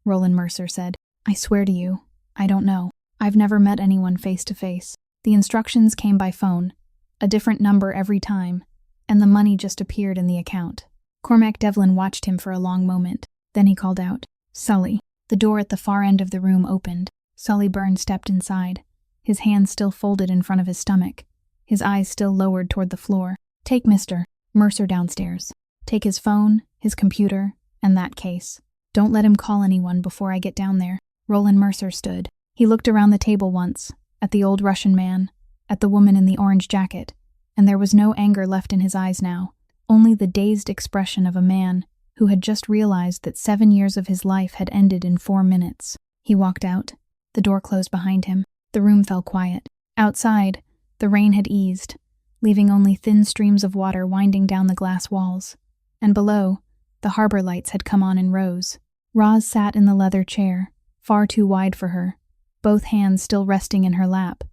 Roland Mercer said. I swear to you, I don't know. I've never met anyone face to face. The instructions came by phone, a different number every time, and the money just appeared in the account. Cormac Devlin watched him for a long moment. Then he called out, Sully. The door at the far end of the room opened. Sully Byrne stepped inside, his hands still folded in front of his stomach, his eyes still lowered toward the floor. Take Mr. Mercer downstairs. Take his phone, his computer, and that case. Don't let him call anyone before I get down there. Roland Mercer stood. He looked around the table once, at the old Russian man, at the woman in the orange jacket, and there was no anger left in his eyes now, only the dazed expression of a man who had just realized that 7 years of his life had ended in 4 minutes. He walked out. The door closed behind him. The room fell quiet. Outside, the rain had eased, leaving only thin streams of water winding down the glass walls. And below, the harbor lights had come on in rows. Roz sat in the leather chair, far too wide for her, both hands still resting in her lap,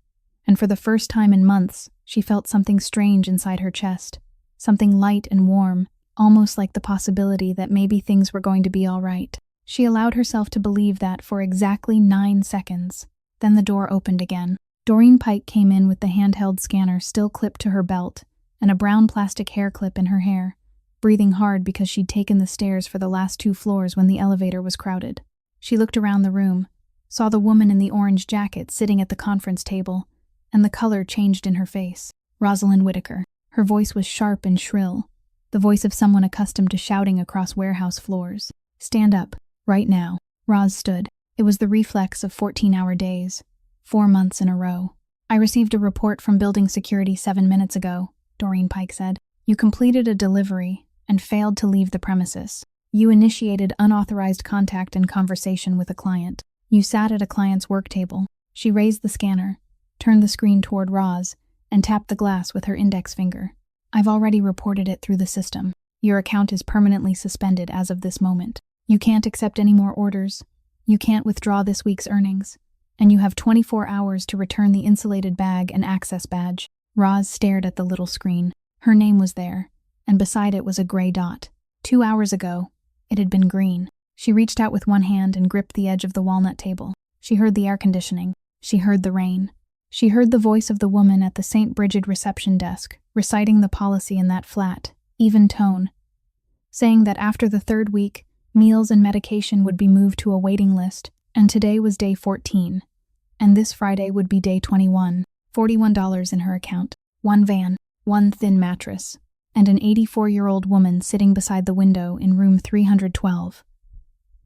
and for the first time in months, she felt something strange inside her chest, something light and warm, almost like the possibility that maybe things were going to be all right. She allowed herself to believe that for exactly 9 seconds. Then the door opened again. Doreen Pike came in with the handheld scanner still clipped to her belt and a brown plastic hair clip in her hair, breathing hard because she'd taken the stairs for the last 2 floors when the elevator was crowded. She looked around the room, saw the woman in the orange jacket sitting at the conference table, and the color changed in her face. Rosalind Whitaker. Her voice was sharp and shrill, the voice of someone accustomed to shouting across warehouse floors. Stand up, right now. Roz stood. It was the reflex of 14-hour days, 4 months in a row. I received a report from building security 7 minutes ago, Doreen Pike said. You completed a delivery and failed to leave the premises. You initiated unauthorized contact and conversation with a client. You sat at a client's work table. She raised the scanner, turned the screen toward Roz, and tapped the glass with her index finger. I've already reported it through the system. Your account is permanently suspended as of this moment. You can't accept any more orders. You can't withdraw this week's earnings. And you have 24 hours to return the insulated bag and access badge. Roz stared at the little screen. Her name was there, and beside it was a gray dot. 2 hours ago, it had been green. She reached out with one hand and gripped the edge of the walnut table. She heard the air conditioning. She heard the rain. She heard the voice of the woman at the St. Bridget reception desk, reciting the policy in that flat, even tone, saying that after the 3rd week, meals and medication would be moved to a waiting list, and today was day 14, and this Friday would be day 21. $41 in her account, 1 van, 1 thin mattress, and an 84-year-old woman sitting beside the window in room 312.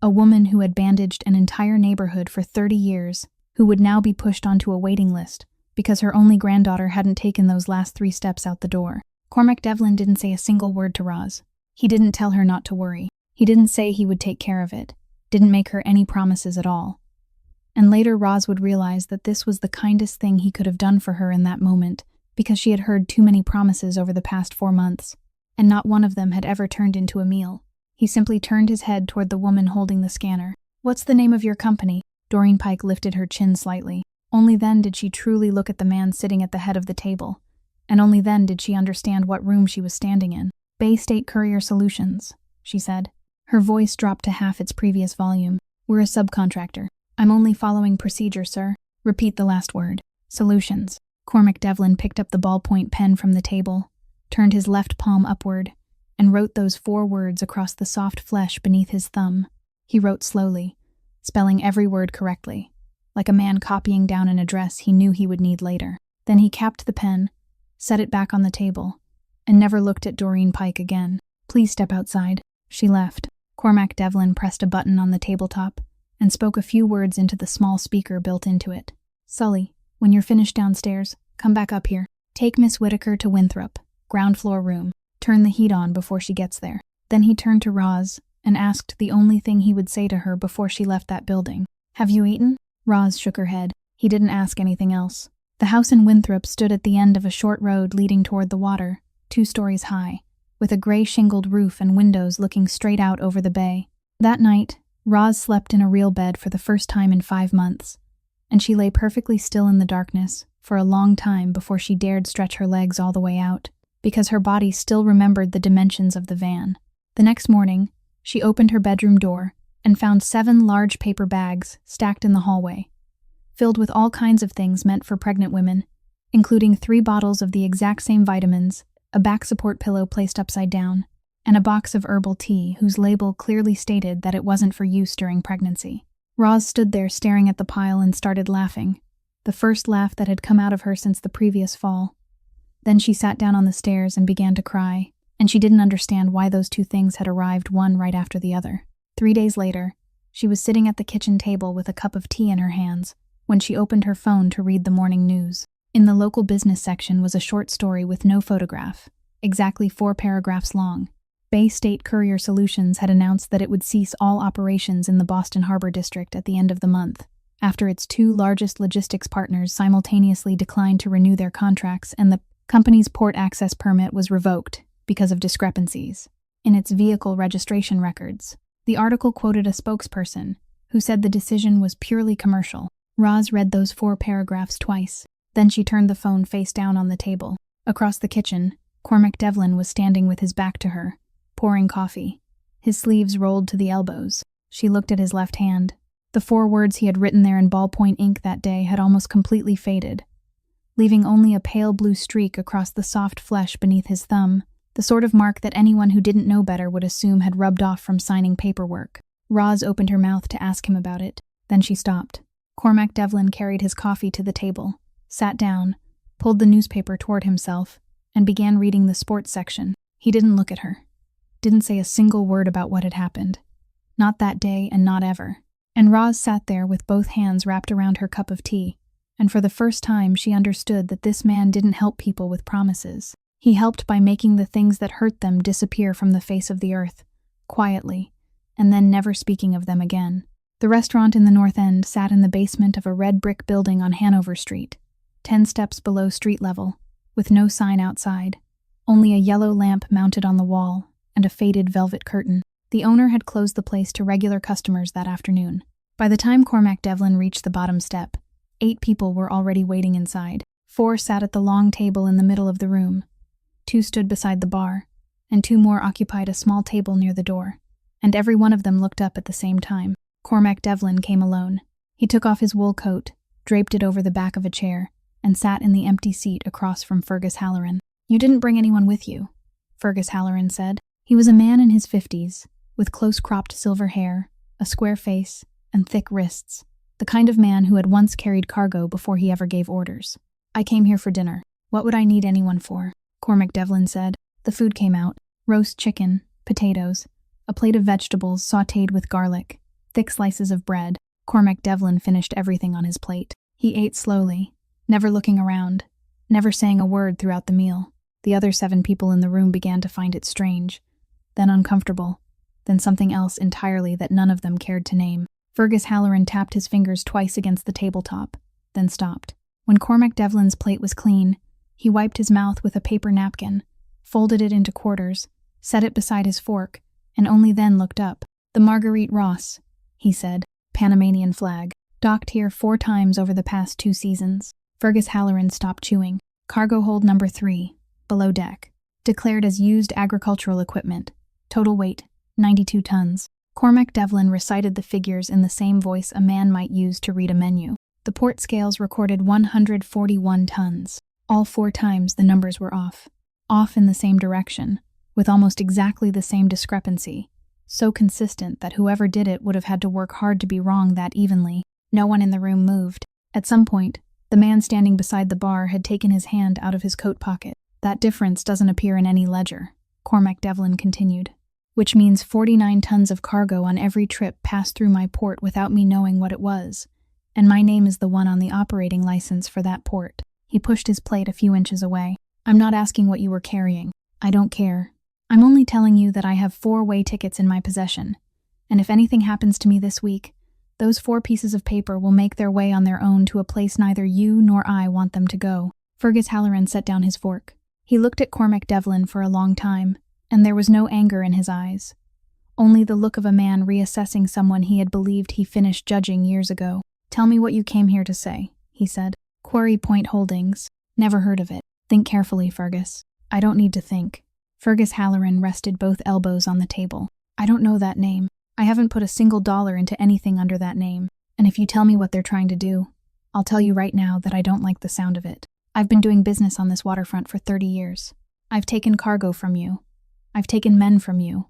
A woman who had bandaged an entire neighborhood for 30 years, who would now be pushed onto a waiting list because her only granddaughter hadn't taken those last 3 steps out the door. Cormac Devlin didn't say a single word to Roz. He didn't tell her not to worry. He didn't say he would take care of it, didn't make her any promises at all. And later Roz would realize that this was the kindest thing he could have done for her in that moment, because she had heard too many promises over the past 4 months, and not one of them had ever turned into a meal. He simply turned his head toward the woman holding the scanner. What's the name of your company? Doreen Pike lifted her chin slightly. Only then did she truly look at the man sitting at the head of the table, and only then did she understand what room she was standing in. Bay State Courier Solutions, she said. Her voice dropped to half its previous volume. We're a subcontractor. I'm only following procedure, sir. Repeat the last word. Solutions. Cormac Devlin picked up the ballpoint pen from the table, turned his left palm upward, and wrote those 4 words across the soft flesh beneath his thumb. He wrote slowly, spelling every word correctly, like a man copying down an address he knew he would need later. Then he capped the pen, set it back on the table, and never looked at Doreen Pike again. "Please step outside." She left. Cormac Devlin pressed a button on the tabletop and spoke a few words into the small speaker built into it. "Sully, when you're finished downstairs, come back up here. Take Miss Whitaker to Winthrop, ground floor room. Turn the heat on before she gets there." Then he turned to Roz and asked the only thing he would say to her before she left that building. "Have you eaten?" Roz shook her head. He didn't ask anything else. The house in Winthrop stood at the end of a short road leading toward the water, 2 stories high, with a gray shingled roof and windows looking straight out over the bay. That night, Roz slept in a real bed for the first time in 5 months, and she lay perfectly still in the darkness for a long time before she dared stretch her legs all the way out, because her body still remembered the dimensions of the van. The next morning, she opened her bedroom door and found 7 large paper bags stacked in the hallway, filled with all kinds of things meant for pregnant women, including 3 bottles of the exact same vitamins, a back support pillow placed upside down, and a box of herbal tea whose label clearly stated that it wasn't for use during pregnancy. Roz stood there staring at the pile and started laughing, the first laugh that had come out of her since the previous fall. Then she sat down on the stairs and began to cry, and she didn't understand why those 2 things had arrived one right after the other. 3 days later, she was sitting at the kitchen table with a cup of tea in her hands when she opened her phone to read the morning news. In the local business section was a short story with no photograph, exactly 4 paragraphs long. Bay State Courier Solutions had announced that it would cease all operations in the Boston Harbor District at the end of the month, after its 2 largest logistics partners simultaneously declined to renew their contracts and the company's port access permit was revoked because of discrepancies in its vehicle registration records. The article quoted a spokesperson who said the decision was purely commercial. Roz read those 4 paragraphs twice. Then she turned the phone face down on the table. Across the kitchen, Cormac Devlin was standing with his back to her, pouring coffee. His sleeves rolled to the elbows. She looked at his left hand. The 4 words he had written there in ballpoint ink that day had almost completely faded, leaving only a pale blue streak across the soft flesh beneath his thumb, the sort of mark that anyone who didn't know better would assume had rubbed off from signing paperwork. Roz opened her mouth to ask him about it. Then she stopped. Cormac Devlin carried his coffee to the table, sat down, pulled the newspaper toward himself, and began reading the sports section. He didn't look at her. Didn't say a single word about what had happened. Not that day and not ever. And Roz sat there with both hands wrapped around her cup of tea, and for the first time she understood that this man didn't help people with promises. He helped by making the things that hurt them disappear from the face of the earth, quietly, and then never speaking of them again. The restaurant in the North End sat in the basement of a red brick building on Hanover Street, 10 steps below street level, with no sign outside, only a yellow lamp mounted on the wall and a faded velvet curtain. The owner had closed the place to regular customers that afternoon. By the time Cormac Devlin reached the bottom step, 8 people were already waiting inside. 4 sat at the long table in the middle of the room. 2 stood beside the bar, and 2 more occupied a small table near the door, and every one of them looked up at the same time. Cormac Devlin came alone. He took off his wool coat, draped it over the back of a chair, and sat in the empty seat across from Fergus Halloran. "You didn't bring anyone with you," Fergus Halloran said. He was a man in his 50s, with close-cropped silver hair, a square face, and thick wrists, the kind of man who had once carried cargo before he ever gave orders. "I came here for dinner. What would I need anyone for?" Cormac Devlin said. The food came out: roast chicken, potatoes, a plate of vegetables sautéed with garlic, thick slices of bread. Cormac Devlin finished everything on his plate. He ate slowly, never looking around, never saying a word throughout the meal. The other 7 people in the room began to find it strange, then uncomfortable, then something else entirely that none of them cared to name. Fergus Halloran tapped his fingers twice against the tabletop, then stopped. When Cormac Devlin's plate was clean, he wiped his mouth with a paper napkin, folded it into quarters, set it beside his fork, and only then looked up. "The Marguerite Ross," he said, "Panamanian flag. Docked here 4 times over the past 2 seasons. Fergus Halloran stopped chewing. "Cargo hold number 3, below deck. Declared as used agricultural equipment. Total weight, 92 tons. Cormac Devlin recited the figures in the same voice a man might use to read a menu. The port scales recorded 141 tons. All 4 times the numbers were off. Off in the same direction, with almost exactly the same discrepancy. So consistent that whoever did it would have had to work hard to be wrong that evenly. No one in the room moved. At some point, the man standing beside the bar had taken his hand out of his coat pocket. That difference doesn't appear in any ledger, Cormac Devlin continued. Which means 49 tons of cargo on every trip passed through my port without me knowing what it was. And my name is the one on the operating license for that port. He pushed his plate a few inches away. I'm not asking what you were carrying. I don't care. I'm only telling you that I have 4-way tickets in my possession. And if anything happens to me this week, those 4 pieces of paper will make their way on their own to a place neither you nor I want them to go. Fergus Halloran set down his fork. He looked at Cormac Devlin for a long time, and there was no anger in his eyes. Only the look of a man reassessing someone he had believed he finished judging years ago. Tell me what you came here to say, he said. Quarry Point Holdings. Never heard of it. Think carefully, Fergus. I don't need to think. Fergus Halloran rested both elbows on the table. I don't know that name. I haven't put a single dollar into anything under that name. And if you tell me what they're trying to do, I'll tell you right now that I don't like the sound of it. I've been doing business on this waterfront for 30 years. I've taken cargo from you. I've taken men from you.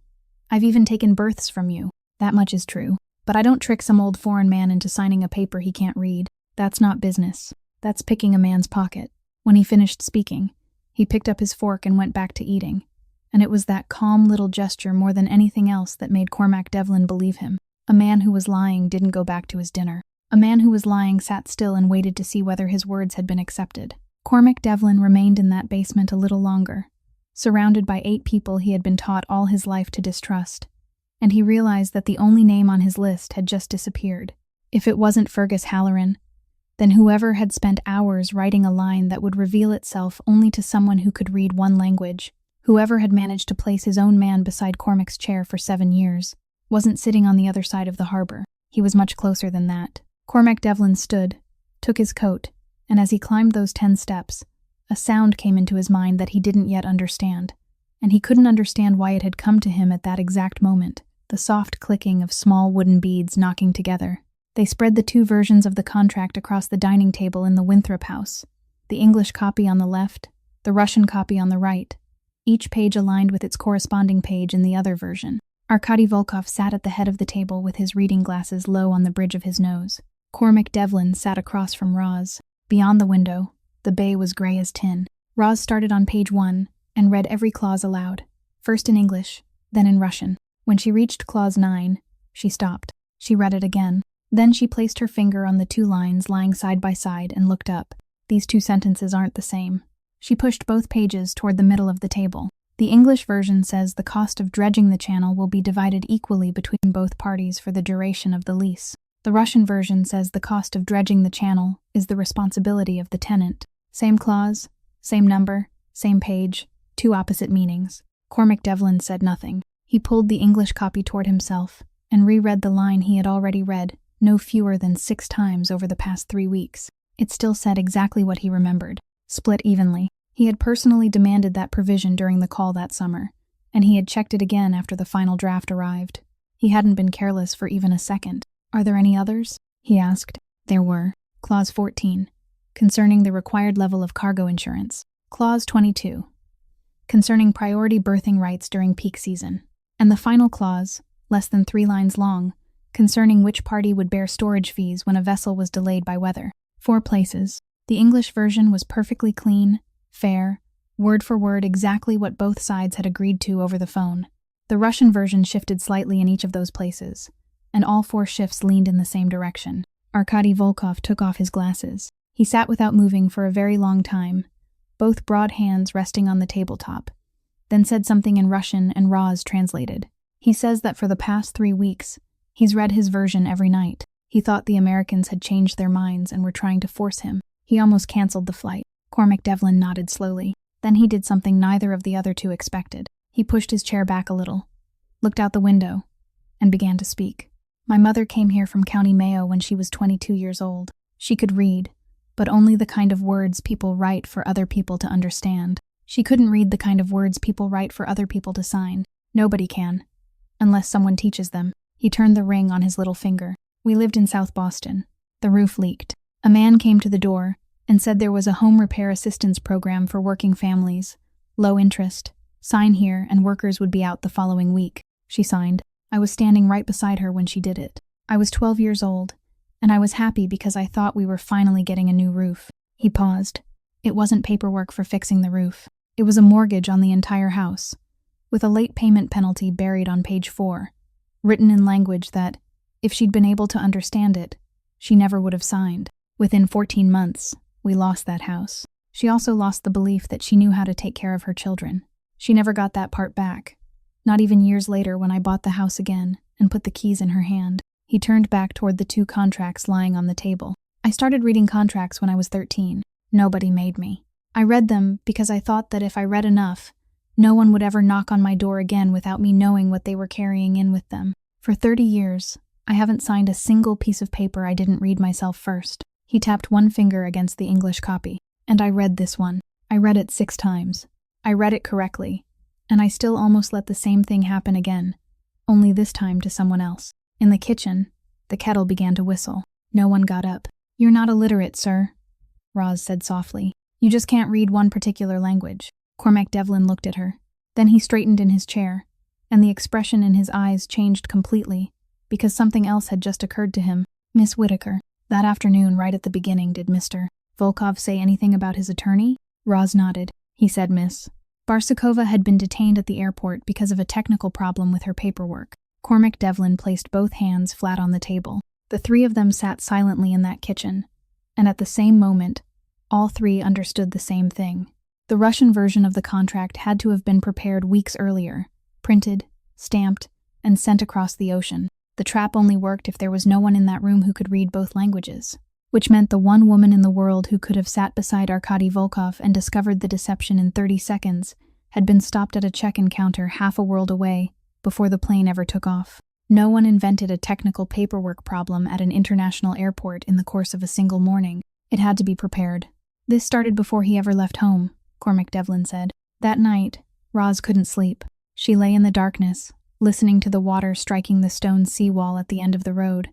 I've even taken berths from you. That much is true. But I don't trick some old foreign man into signing a paper he can't read. That's not business. That's picking a man's pocket. When he finished speaking, he picked up his fork and went back to eating. And it was that calm little gesture more than anything else that made Cormac Devlin believe him. A man who was lying didn't go back to his dinner. A man who was lying sat still and waited to see whether his words had been accepted. Cormac Devlin remained in that basement a little longer, surrounded by 8 people he had been taught all his life to distrust, and he realized that the only name on his list had just disappeared. If it wasn't Fergus Halloran, then whoever had spent hours writing a line that would reveal itself only to someone who could read one language, whoever had managed to place his own man beside Cormac's chair for 7 years, wasn't sitting on the other side of the harbor. He was much closer than that. Cormac Devlin stood, took his coat, and as he climbed those 10 steps, a sound came into his mind that he didn't yet understand, and he couldn't understand why it had come to him at that exact moment, the soft clicking of small wooden beads knocking together. They spread the 2 versions of the contract across the dining table in the Winthrop house, the English copy on the left, the Russian copy on the right, each page aligned with its corresponding page in the other version. Arkady Volkov sat at the head of the table with his reading glasses low on the bridge of his nose. Cormac Devlin sat across from Roz. Beyond the window, the bay was gray as tin. Roz started on page 1 and read every clause aloud, first in English, then in Russian. When she reached clause 9, she stopped. She read it again. Then she placed her finger on the 2 lines lying side by side and looked up. These 2 sentences aren't the same. She pushed both pages toward the middle of the table. The English version says the cost of dredging the channel will be divided equally between both parties for the duration of the lease. The Russian version says the cost of dredging the channel is the responsibility of the tenant. Same clause, same number, same page, 2 opposite meanings. Cormac Devlin said nothing. He pulled the English copy toward himself and reread the line he had already read no fewer than 6 times over the past 3 weeks. It still said exactly what he remembered. Split evenly. He had personally demanded that provision during the call that summer, and he had checked it again after the final draft arrived. He hadn't been careless for even a second. Are there any others? He asked. There were. Clause 14, concerning the required level of cargo insurance. Clause 22, concerning priority berthing rights during peak season. And the final clause, less than 3 lines long, concerning which party would bear storage fees when a vessel was delayed by weather. 4 places. The English version was perfectly clean, fair, word for word exactly what both sides had agreed to over the phone. The Russian version shifted slightly in each of those places, and all 4 shifts leaned in the same direction. Arkady Volkov took off his glasses. He sat without moving for a very long time, both broad hands resting on the tabletop, then said something in Russian and Roz translated. He says that for the past 3 weeks, he's read his version every night. He thought the Americans had changed their minds and were trying to force him. He almost canceled the flight. Cormac Devlin nodded slowly. Then he did something neither of the other 2 expected. He pushed his chair back a little, looked out the window, and began to speak. My mother came here from County Mayo when she was 22 years old. She could read, but only the kind of words people write for other people to understand. She couldn't read the kind of words people write for other people to sign. Nobody can, unless someone teaches them. He turned the ring on his little finger. We lived in South Boston. The roof leaked. A man came to the door and said there was a home repair assistance program for working families. Low interest. Sign here and workers would be out the following week. She signed. I was standing right beside her when she did it. I was 12 years old, and I was happy because I thought we were finally getting a new roof. He paused. It wasn't paperwork for fixing the roof. It was a mortgage on the entire house, with a late payment penalty buried on page 4, written in language that, if she'd been able to understand it, she never would have signed. Within 14 months, we lost that house. She also lost the belief that she knew how to take care of her children. She never got that part back, not even years later when I bought the house again and put the keys in her hand. He turned back toward the 2 contracts lying on the table. I started reading contracts when I was 13. Nobody made me. I read them because I thought that if I read enough, no one would ever knock on my door again without me knowing what they were carrying in with them. For 30 years, I haven't signed a single piece of paper I didn't read myself first. He tapped one finger against the English copy. And I read this one. I read it 6 times. I read it correctly. And I still almost let the same thing happen again, only this time to someone else. In the kitchen, the kettle began to whistle. No one got up. "You're not illiterate, sir," Roz said softly. "You just can't read one particular language." Cormac Devlin looked at her. Then he straightened in his chair, and the expression in his eyes changed completely, because something else had just occurred to him. "Miss Whitaker, that afternoon right at the beginning, did Mr. Volkov say anything about his attorney?" Roz nodded. "He said Miss Barsukova had been detained at the airport because of a technical problem with her paperwork." Cormac Devlin placed both hands flat on the table. The 3 of them sat silently in that kitchen, and at the same moment, all 3 understood the same thing. The Russian version of the contract had to have been prepared weeks earlier, printed, stamped, and sent across the ocean. The trap only worked if there was no one in that room who could read both languages, which meant the one woman in the world who could have sat beside Arkady Volkov and discovered the deception in 30 seconds had been stopped at a check-in counter half a world away before the plane ever took off. No one invented a technical paperwork problem at an international airport in the course of a single morning. It had to be prepared. "This started before he ever left home," Cormac Devlin said. That night, Roz couldn't sleep. She lay in the darkness, listening to the water striking the stone seawall at the end of the road,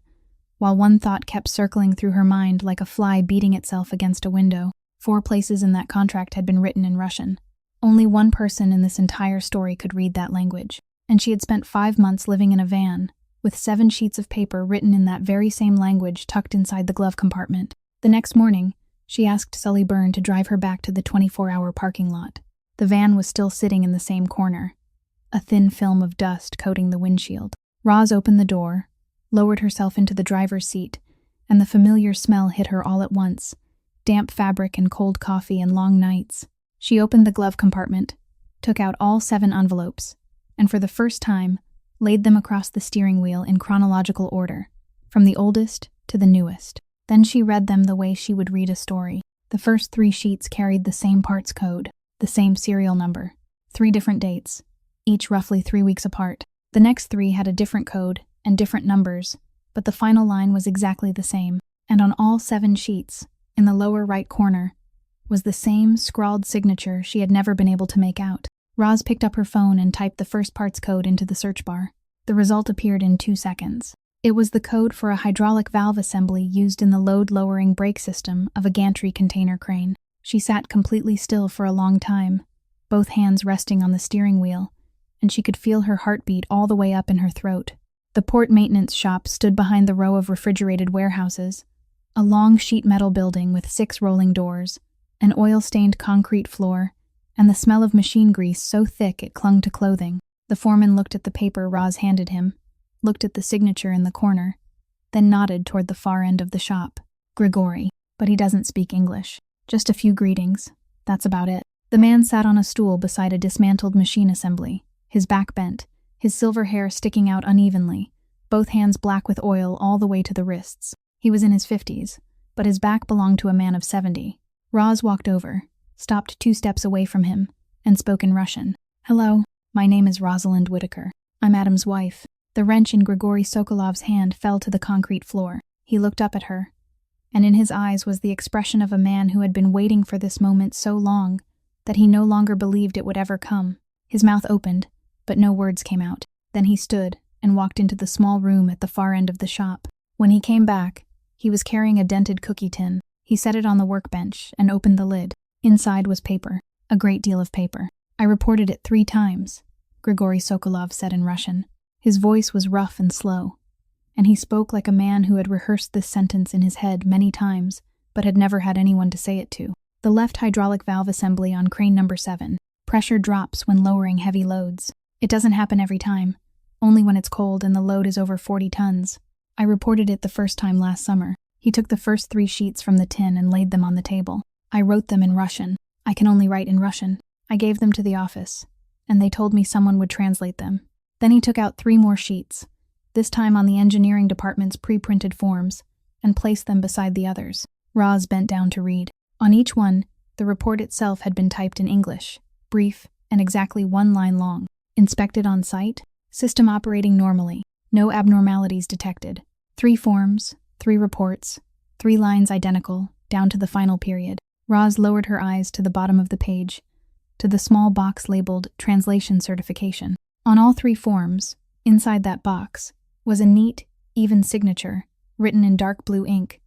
while one thought kept circling through her mind like a fly beating itself against a window. 4 places in that contract had been written in Russian. Only one person in this entire story could read that language, and she had spent 5 months living in a van, with 7 sheets of paper written in that very same language tucked inside the glove compartment. The next morning, she asked Sully Byrne to drive her back to the 24-hour parking lot. The van was still sitting in the same corner, a thin film of dust coating the windshield. Roz opened the door, lowered herself into the driver's seat, and the familiar smell hit her all at once. Damp fabric and cold coffee and long nights. She opened the glove compartment, took out all 7 envelopes, and for the first time, laid them across the steering wheel in chronological order, from the oldest to the newest. Then she read them the way she would read a story. The first 3 sheets carried the same parts code, the same serial number, 3 different dates, each roughly 3 weeks apart. The next 3 had a different code and different numbers, but the final line was exactly the same. And on all 7 sheets, in the lower right corner, was the same scrawled signature she had never been able to make out. Roz picked up her phone and typed the first part's code into the search bar. The result appeared in 2 seconds. It was the code for a hydraulic valve assembly used in the load-lowering brake system of a gantry container crane. She sat completely still for a long time, both hands resting on the steering wheel, and she could feel her heartbeat all the way up in her throat. The port maintenance shop stood behind the row of refrigerated warehouses, a long sheet metal building with 6 rolling doors, an oil-stained concrete floor, and the smell of machine grease so thick it clung to clothing. The foreman looked at the paper Roz handed him, looked at the signature in the corner, then nodded toward the far end of the shop. "Grigori, but he doesn't speak English. Just a few greetings. That's about it." The man sat on a stool beside a dismantled machine assembly, his back bent, his silver hair sticking out unevenly, both hands black with oil all the way to the wrists. He was in his 50s, but his back belonged to a man of 70. Roz walked over, stopped 2 steps away from him, and spoke in Russian. "Hello, my name is Rosalind Whitaker. I'm Adam's wife." The wrench in Grigory Sokolov's hand fell to the concrete floor. He looked up at her, and in his eyes was the expression of a man who had been waiting for this moment so long that he no longer believed it would ever come. His mouth opened, but no words came out. Then he stood and walked into the small room at the far end of the shop. When he came back, he was carrying a dented cookie tin. He set it on the workbench and opened the lid. Inside was paper, a great deal of paper. "I reported it 3 times, Grigory Sokolov said in Russian. His voice was rough and slow, and he spoke like a man who had rehearsed this sentence in his head many times, but had never had anyone to say it to. "The left hydraulic valve assembly on crane number 7. Pressure drops when lowering heavy loads. It doesn't happen every time, only when it's cold and the load is over 40 tons. I reported it the first time last summer. He took the first 3 sheets from the tin and laid them on the table. I wrote them in Russian. I can only write in Russian. I gave them to the office, and they told me someone would translate them. Then he took out 3 more sheets, this time on the engineering department's pre-printed forms, and placed them beside the others. Roz bent down to read. On each one, the report itself had been typed in English, brief and exactly 1 line long. Inspected on site, system operating normally, no abnormalities detected. 3 forms, 3 reports, 3 lines identical, down to the final period. Roz lowered her eyes to the bottom of the page, to the small box labeled Translation Certification. On all 3 forms, inside that box, was a neat, even signature, written in dark blue ink.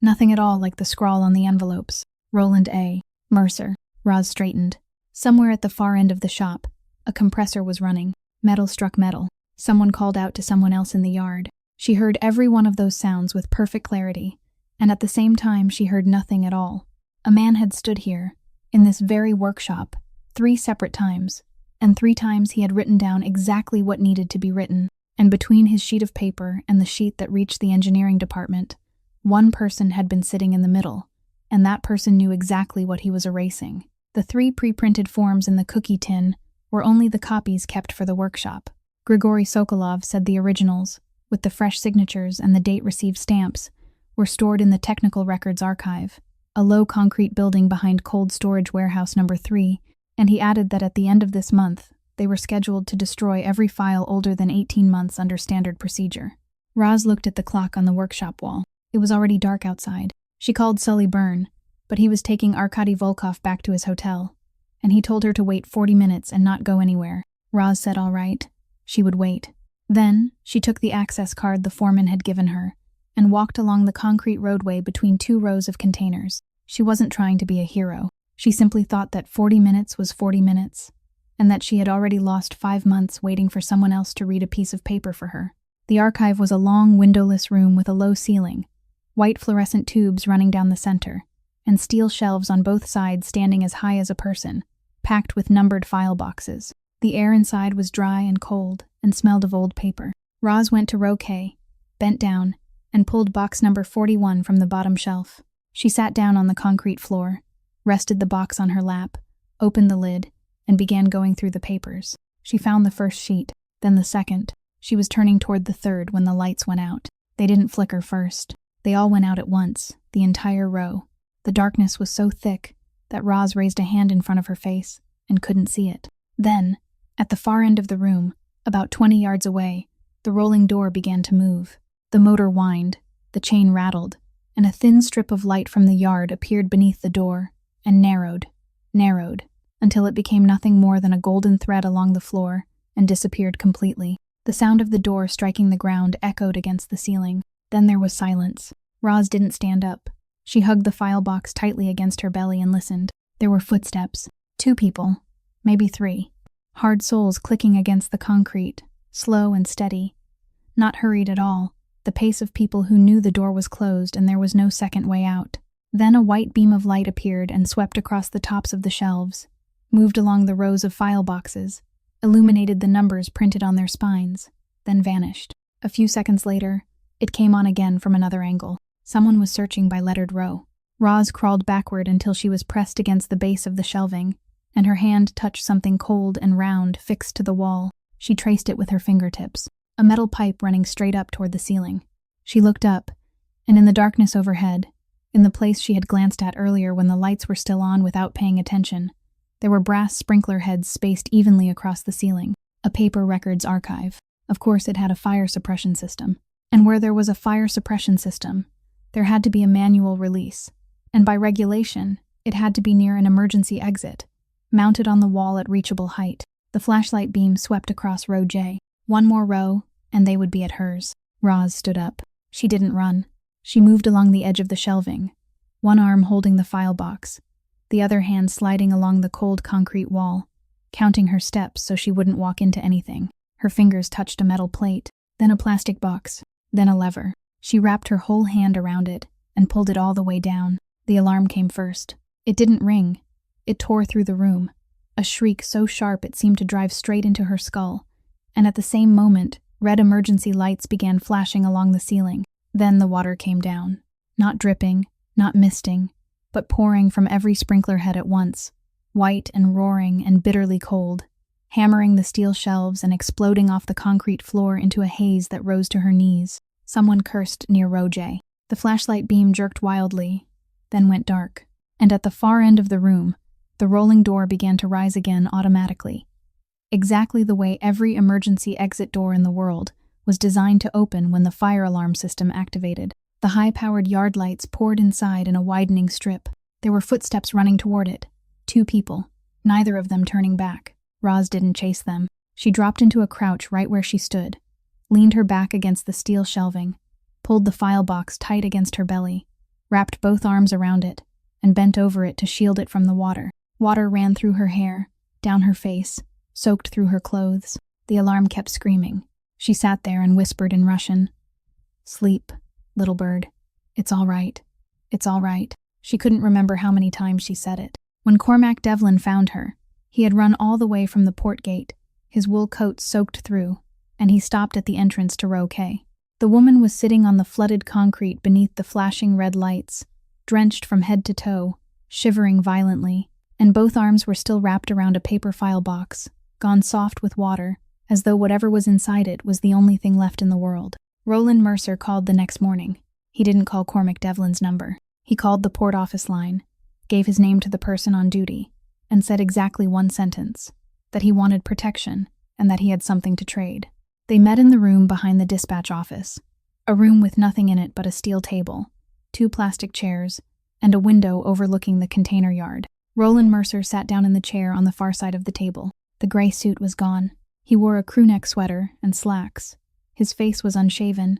Nothing at all like the scrawl on the envelopes. Roland A. Mercer. Roz straightened. Somewhere at the far end of the shop, a compressor was running. Metal struck metal. Someone called out to someone else in the yard. She heard every one of those sounds with perfect clarity, and at the same time she heard nothing at all. A man had stood here, in this very workshop, 3 separate times, and 3 times he had written down exactly what needed to be written, and between his sheet of paper and the sheet that reached the engineering department, one person had been sitting in the middle, and that person knew exactly what he was erasing. The 3 pre-printed forms in the cookie tin were only the copies kept for the workshop. Grigory Sokolov said the originals, with the fresh signatures and the date-received stamps, were stored in the Technical Records Archive, a low concrete building behind Cold Storage Warehouse No. 3, and he added that at the end of this month, they were scheduled to destroy every file older than 18 months under standard procedure. Roz looked at the clock on the workshop wall. It was already dark outside. She called Sully Byrne, but he was taking Arkady Volkov back to his hotel, and he told her to wait 40 minutes and not go anywhere. Roz said all right. She would wait. Then, she took the access card the foreman had given her and walked along the concrete roadway between 2 rows of containers. She wasn't trying to be a hero. She simply thought that 40 minutes was 40 minutes, and that she had already lost 5 months waiting for someone else to read a piece of paper for her. The archive was a long, windowless room with a low ceiling, white fluorescent tubes running down the center, and steel shelves on both sides standing as high as a person, packed with numbered file boxes. The air inside was dry and cold and smelled of old paper. Roz went to row K, bent down, and pulled box number 41 from the bottom shelf. She sat down on the concrete floor, rested the box on her lap, opened the lid, and began going through the papers. She found the first sheet, then the second. She was turning toward the third when the lights went out. They didn't flicker first. They all went out at once, the entire row. The darkness was so thick that Roz raised a hand in front of her face and couldn't see it. Then, at the far end of the room, about 20 yards away, the rolling door began to move. The motor whined, the chain rattled, and a thin strip of light from the yard appeared beneath the door and narrowed, until it became nothing more than a golden thread along the floor and disappeared completely. The sound of the door striking the ground echoed against the ceiling. Then there was silence. Roz didn't stand up. She hugged the file box tightly against her belly and listened. There were footsteps. 2 people, maybe 3. Hard soles clicking against the concrete, slow and steady. Not hurried at all. The pace of people who knew the door was closed and there was no second way out. Then a white beam of light appeared and swept across the tops of the shelves, moved along the rows of file boxes, illuminated the numbers printed on their spines, then vanished. A few seconds later, it came on again from another angle. Someone was searching by lettered row. Roz crawled backward until she was pressed against the base of the shelving, and her hand touched something cold and round fixed to the wall. She traced it with her fingertips. A metal pipe running straight up toward the ceiling. She looked up, and in the darkness overhead, in the place she had glanced at earlier when the lights were still on without paying attention, there were brass sprinkler heads spaced evenly across the ceiling. A paper records archive. Of course, it had a fire suppression system. And where there was a fire suppression system, there had to be a manual release. And by regulation, it had to be near an emergency exit, mounted on the wall at reachable height. The flashlight beam swept across row J. 1 more row, and they would be at hers. Roz stood up. She didn't run. She moved along the edge of the shelving, one arm holding the file box, the other hand sliding along the cold concrete wall, counting her steps so she wouldn't walk into anything. Her fingers touched a metal plate, then a plastic box, then a lever. She wrapped her whole hand around it and pulled it all the way down. The alarm came first. It didn't ring. It tore through the room. a shriek so sharp it seemed to drive straight into her skull, and at the same moment, red emergency lights began flashing along the ceiling. Then the water came down. Not dripping, not misting, but pouring from every sprinkler head at once, white and roaring and bitterly cold, hammering the steel shelves and exploding off the concrete floor into a haze that rose to her knees. Someone cursed near row J. The flashlight beam jerked wildly, then went dark, and at the far end of the room, the rolling door began to rise again automatically, exactly the way every emergency exit door in the world was designed to open when the fire alarm system activated. The high-powered yard lights poured inside in a widening strip. There were footsteps running toward it. 2 people, neither of them turning back. Roz didn't chase them. She dropped into a crouch right where she stood, leaned her back against the steel shelving, pulled the file box tight against her belly, wrapped both arms around it, and bent over it to shield it from the water. Water ran through her hair, down her face, soaked through her clothes. The alarm kept screaming. She sat there and whispered in Russian, "Sleep, little bird. It's all right. It's all right." She couldn't remember how many times she said it. When Cormac Devlin found her, he had run all the way from the port gate, his wool coat soaked through, and he stopped at the entrance to row K. The woman was sitting on the flooded concrete beneath the flashing red lights, drenched from head to toe, shivering violently, and both arms were still wrapped around a paper file box, gone soft with water, as though whatever was inside it was the only thing left in the world. Roland Mercer called the next morning. He didn't call Cormac Devlin's number. He called the port office line, gave his name to the person on duty, and said exactly one sentence, that he wanted protection and that he had something to trade. They met in the room behind the dispatch office, a room with nothing in it but a steel table, 2 plastic chairs, and a window overlooking the container yard. Roland Mercer sat down in the chair on the far side of the table. The gray suit was gone. He wore a crewneck sweater and slacks. His face was unshaven,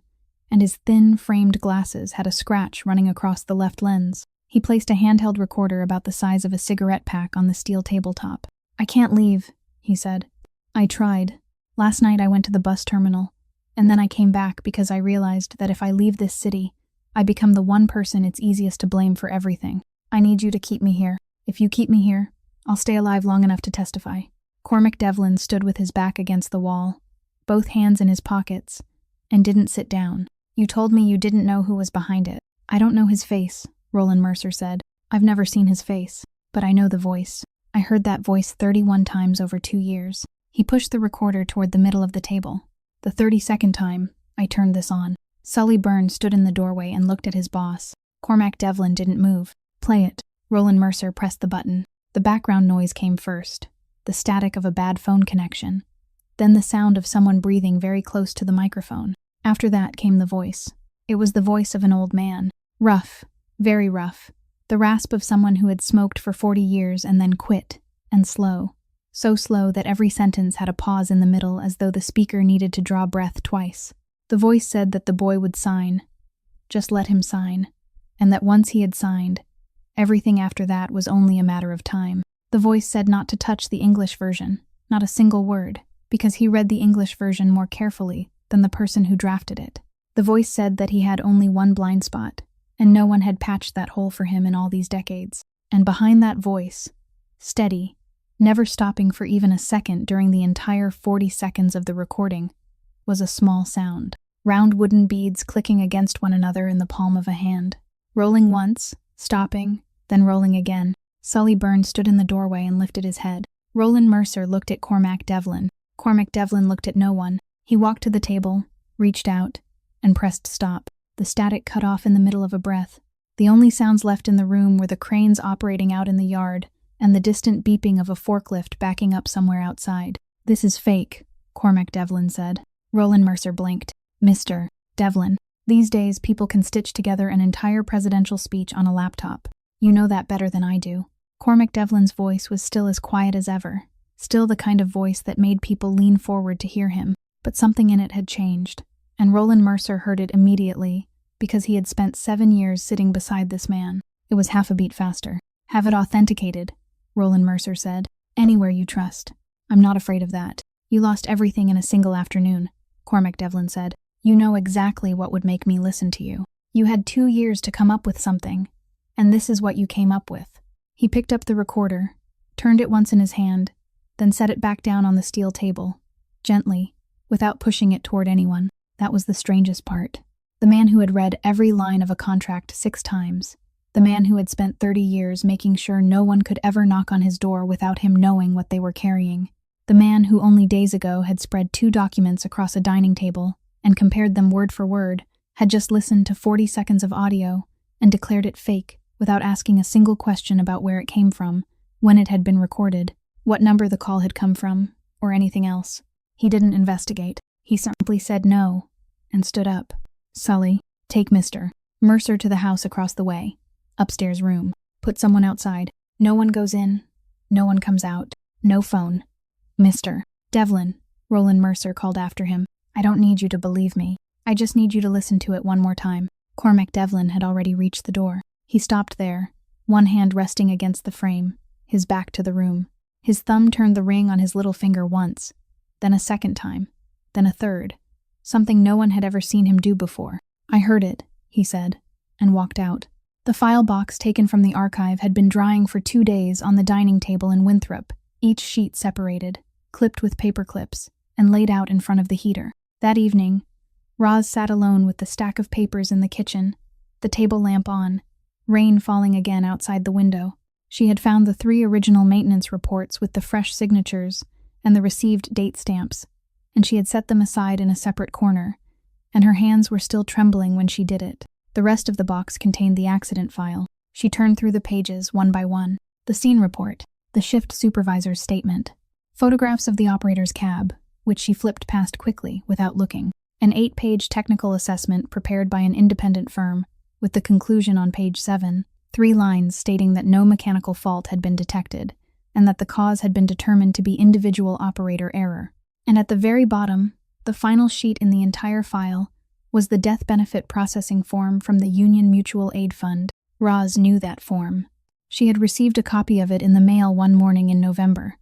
and his thin, framed glasses had a scratch running across the left lens. He placed a handheld recorder about the size of a cigarette pack on the steel tabletop. "I can't leave," he said. "I tried. Last night I went to the bus terminal, and then I came back because I realized that if I leave this city, I become the one person it's easiest to blame for everything. I need you to keep me here. If you keep me here, I'll stay alive long enough to testify." Cormac Devlin stood with his back against the wall, both hands in his pockets, and didn't sit down. "You told me you didn't know who was behind it." "I don't know his face," Roland Mercer said. "I've never seen his face, but I know the voice. I heard that voice 31 times over 2 years. He pushed the recorder toward the middle of the table. "The 32nd time, I turned this on." Sully Byrne stood in the doorway and looked at his boss. Cormac Devlin didn't move. "Play it." Roland Mercer pressed the button. The background noise came first, the static of a bad phone connection, then the sound of someone breathing very close to the microphone. After that came the voice. It was the voice of an old man. Rough, very rough. The rasp of someone who had smoked for 40 years and then quit, and slow. So slow that every sentence had a pause in the middle as though the speaker needed to draw breath twice. The voice said that the boy would sign. Just let him sign. And that once he had signed, everything after that was only a matter of time. The voice said not to touch the English version, not a single word, because he read the English version more carefully than the person who drafted it. The voice said that he had only one blind spot, and no one had patched that hole for him in all these decades. And behind that voice, steady, never stopping for even a second during the entire 40 seconds of the recording, was a small sound. Round wooden beads clicking against one another in the palm of a hand. Rolling once, stopping, then rolling again. Sully Byrne stood in the doorway and lifted his head. Roland Mercer looked at Cormac Devlin. Cormac Devlin looked at no one. He walked to the table, reached out, and pressed stop. The static cut off in the middle of a breath. The only sounds left in the room were the cranes operating out in the yard and the distant beeping of a forklift backing up somewhere outside. "This is fake," Cormac Devlin said. Roland Mercer blinked. "Mr. Devlin, these days people can stitch together an entire presidential speech on a laptop. You know that better than I do." Cormac Devlin's voice was still as quiet as ever, still the kind of voice that made people lean forward to hear him, but something in it had changed, and Roland Mercer heard it immediately because he had spent 7 years sitting beside this man. It was half a beat faster. "Have it authenticated," Roland Mercer said. "Anywhere you trust. I'm not afraid of that. You lost everything in a single afternoon," Cormac Devlin said. "You know exactly what would make me listen to you. You had 2 years to come up with something, and this is what you came up with." He picked up the recorder, turned it once in his hand, then set it back down on the steel table, gently, without pushing it toward anyone. That was the strangest part. The man who had read every line of a contract 6 times. The man who had spent 30 years making sure no one could ever knock on his door without him knowing what they were carrying. The man who only days ago had spread 2 documents across a dining table and compared them word for word, had just listened to 40 seconds of audio and declared it fake without asking a single question about where it came from, when it had been recorded, what number the call had come from, or anything else. He didn't investigate. He simply said no and stood up. Sully, take Mr. Mercer to the house across the way. Upstairs room. Put someone outside. No one goes in. No one comes out. No phone. Mr. Devlin, Roland Mercer called after him. I don't need you to believe me. I just need you to listen to it one more time. Cormac Devlin had already reached the door. He stopped there, one hand resting against the frame, his back to the room. His thumb turned the ring on his little finger once, then a second time, then a third. Something no one had ever seen him do before. I heard it, he said, and walked out. The file box taken from the archive had been drying for 2 days on the dining table in Winthrop, each sheet separated, clipped with paper clips, and laid out in front of the heater. That evening, Roz sat alone with the stack of papers in the kitchen, the table lamp on, rain falling again outside the window. She had found the 3 original maintenance reports with the fresh signatures and the received date stamps, and she had set them aside in a separate corner, and her hands were still trembling when she did it. The rest of the box contained the accident file. She turned through the pages one by one. The scene report, the shift supervisor's statement, photographs of the operator's cab, which she flipped past quickly without looking, an 8-page technical assessment prepared by an independent firm, with the conclusion on page 7, 3 lines stating that no mechanical fault had been detected, and that the cause had been determined to be individual operator error. And at the very bottom, the final sheet in the entire file, was the death benefit processing form from the Union Mutual Aid Fund. Roz knew that form. She had received a copy of it in the mail one morning in November,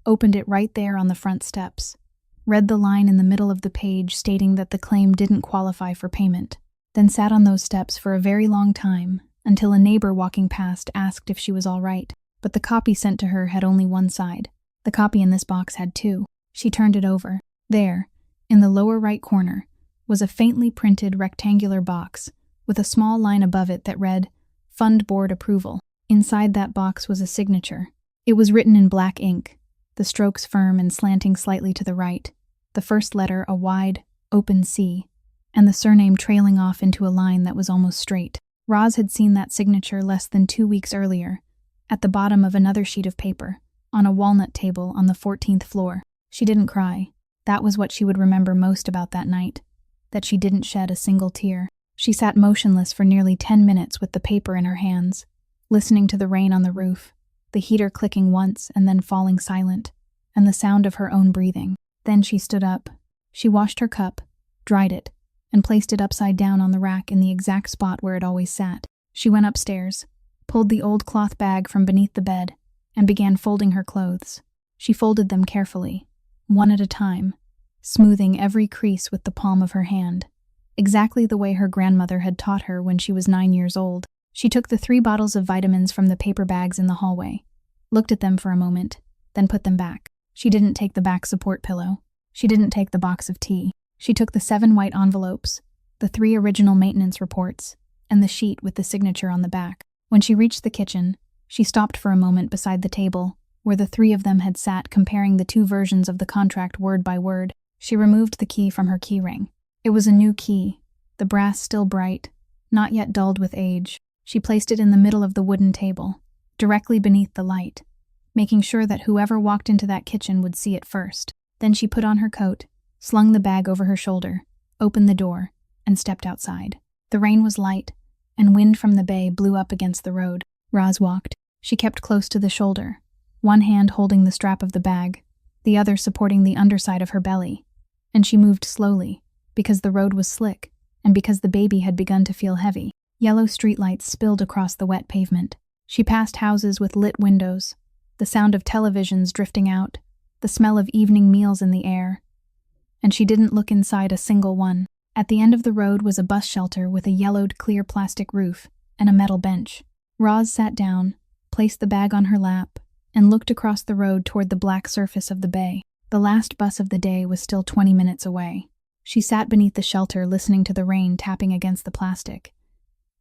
opened it right there on the front steps, read the line in the middle of the page stating that the claim didn't qualify for payment, then sat on those steps for a very long time until a neighbor walking past asked if she was all right. But the copy sent to her had only one side. The copy in this box had 2. She turned it over. There, in the lower right corner, was a faintly printed rectangular box with a small line above it that read, Fund Board Approval. Inside that box was a signature. It was written in black ink, the strokes firm and slanting slightly to the right, the first letter a wide, open C, and the surname trailing off into a line that was almost straight. Roz had seen that signature less than 2 weeks earlier, at the bottom of another sheet of paper, on a walnut table on the 14th floor. She didn't cry. That was what she would remember most about that night, that she didn't shed a single tear. She sat motionless for nearly 10 minutes with the paper in her hands, listening to the rain on the roof, the heater clicking once and then falling silent, and the sound of her own breathing. Then she stood up. She washed her cup, dried it, and placed it upside down on the rack in the exact spot where it always sat. She went upstairs, pulled the old cloth bag from beneath the bed, and began folding her clothes. She folded them carefully, one at a time, smoothing every crease with the palm of her hand, exactly the way her grandmother had taught her when she was 9 years old. She took the 3 bottles of vitamins from the paper bags in the hallway, looked at them for a moment, then put them back. She didn't take the back support pillow. She didn't take the box of tea. She took the 7 white envelopes, the 3 original maintenance reports, and the sheet with the signature on the back. When she reached the kitchen, she stopped for a moment beside the table, where the 3 of them had sat comparing the 2 versions of the contract word by word. She removed the key from her key ring. It was a new key, the brass still bright, not yet dulled with age. She placed it in the middle of the wooden table, directly beneath the light, making sure that whoever walked into that kitchen would see it first. Then she put on her coat, slung the bag over her shoulder, opened the door, and stepped outside. The rain was light, and wind from the bay blew up against the road. Roz walked. She kept close to the shoulder, one hand holding the strap of the bag, the other supporting the underside of her belly, and she moved slowly, because the road was slick, and because the baby had begun to feel heavy. Yellow streetlights spilled across the wet pavement. She passed houses with lit windows, the sound of televisions drifting out, the smell of evening meals in the air, and she didn't look inside a single one. At the end of the road was a bus shelter with a yellowed clear plastic roof and a metal bench. Roz sat down, placed the bag on her lap, and looked across the road toward the black surface of the bay. The last bus of the day was still 20 minutes away. She sat beneath the shelter listening to the rain tapping against the plastic.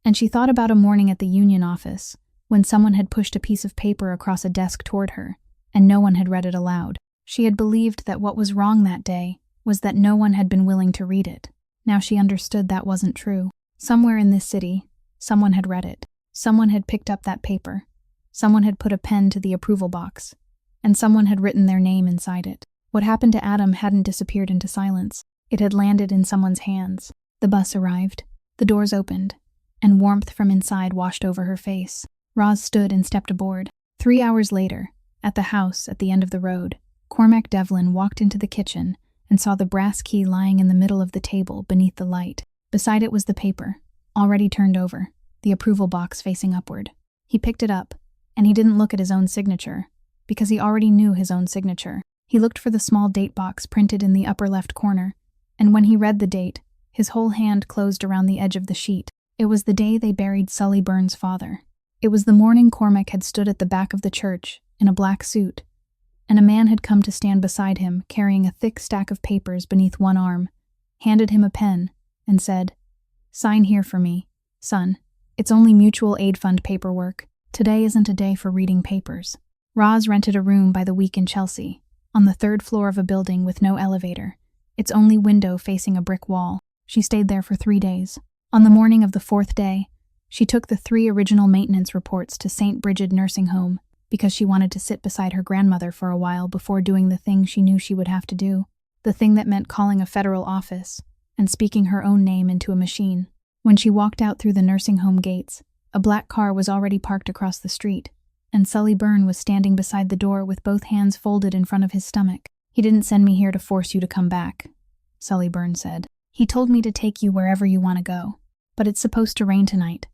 And she thought about a morning at the union office, when someone had pushed a piece of paper across a desk toward her, and no one had read it aloud. She had believed that what was wrong that day was that no one had been willing to read it. Now she understood that wasn't true. Somewhere in this city, someone had read it. Someone had picked up that paper. Someone had put a pen to the approval box, and someone had written their name inside it. What happened to Adam hadn't disappeared into silence. It had landed in someone's hands. The bus arrived. The doors opened, and warmth from inside washed over her face. Roz stood and stepped aboard. 3 hours later, at the house at the end of the road, Cormac Devlin walked into the kitchen and saw the brass key lying in the middle of the table beneath the light. Beside it was the paper, already turned over, the approval box facing upward. He picked it up, and he didn't look at his own signature, because he already knew his own signature. He looked for the small date box printed in the upper left corner, and when he read the date, his whole hand closed around the edge of the sheet. It was the day they buried Sully Byrne's father. It was the morning Cormac had stood at the back of the church, in a black suit, and a man had come to stand beside him, carrying a thick stack of papers beneath one arm, handed him a pen, and said, "Sign here for me, son. It's only mutual aid fund paperwork. Today isn't a day for reading papers." Roz rented a room by the week in Chelsea, on the 3rd floor of a building with no elevator, its only window facing a brick wall. She stayed there for 3 days. On the morning of the 4th day, she took the 3 original maintenance reports to St. Bridget Nursing Home because she wanted to sit beside her grandmother for a while before doing the thing she knew she would have to do, the thing that meant calling a federal office and speaking her own name into a machine. When she walked out through the nursing home gates, a black car was already parked across the street, and Sully Byrne was standing beside the door with both hands folded in front of his stomach. "He didn't send me here to force you to come back," Sully Byrne said. "He told me to take you wherever you want to go. But it's supposed to rain tonight,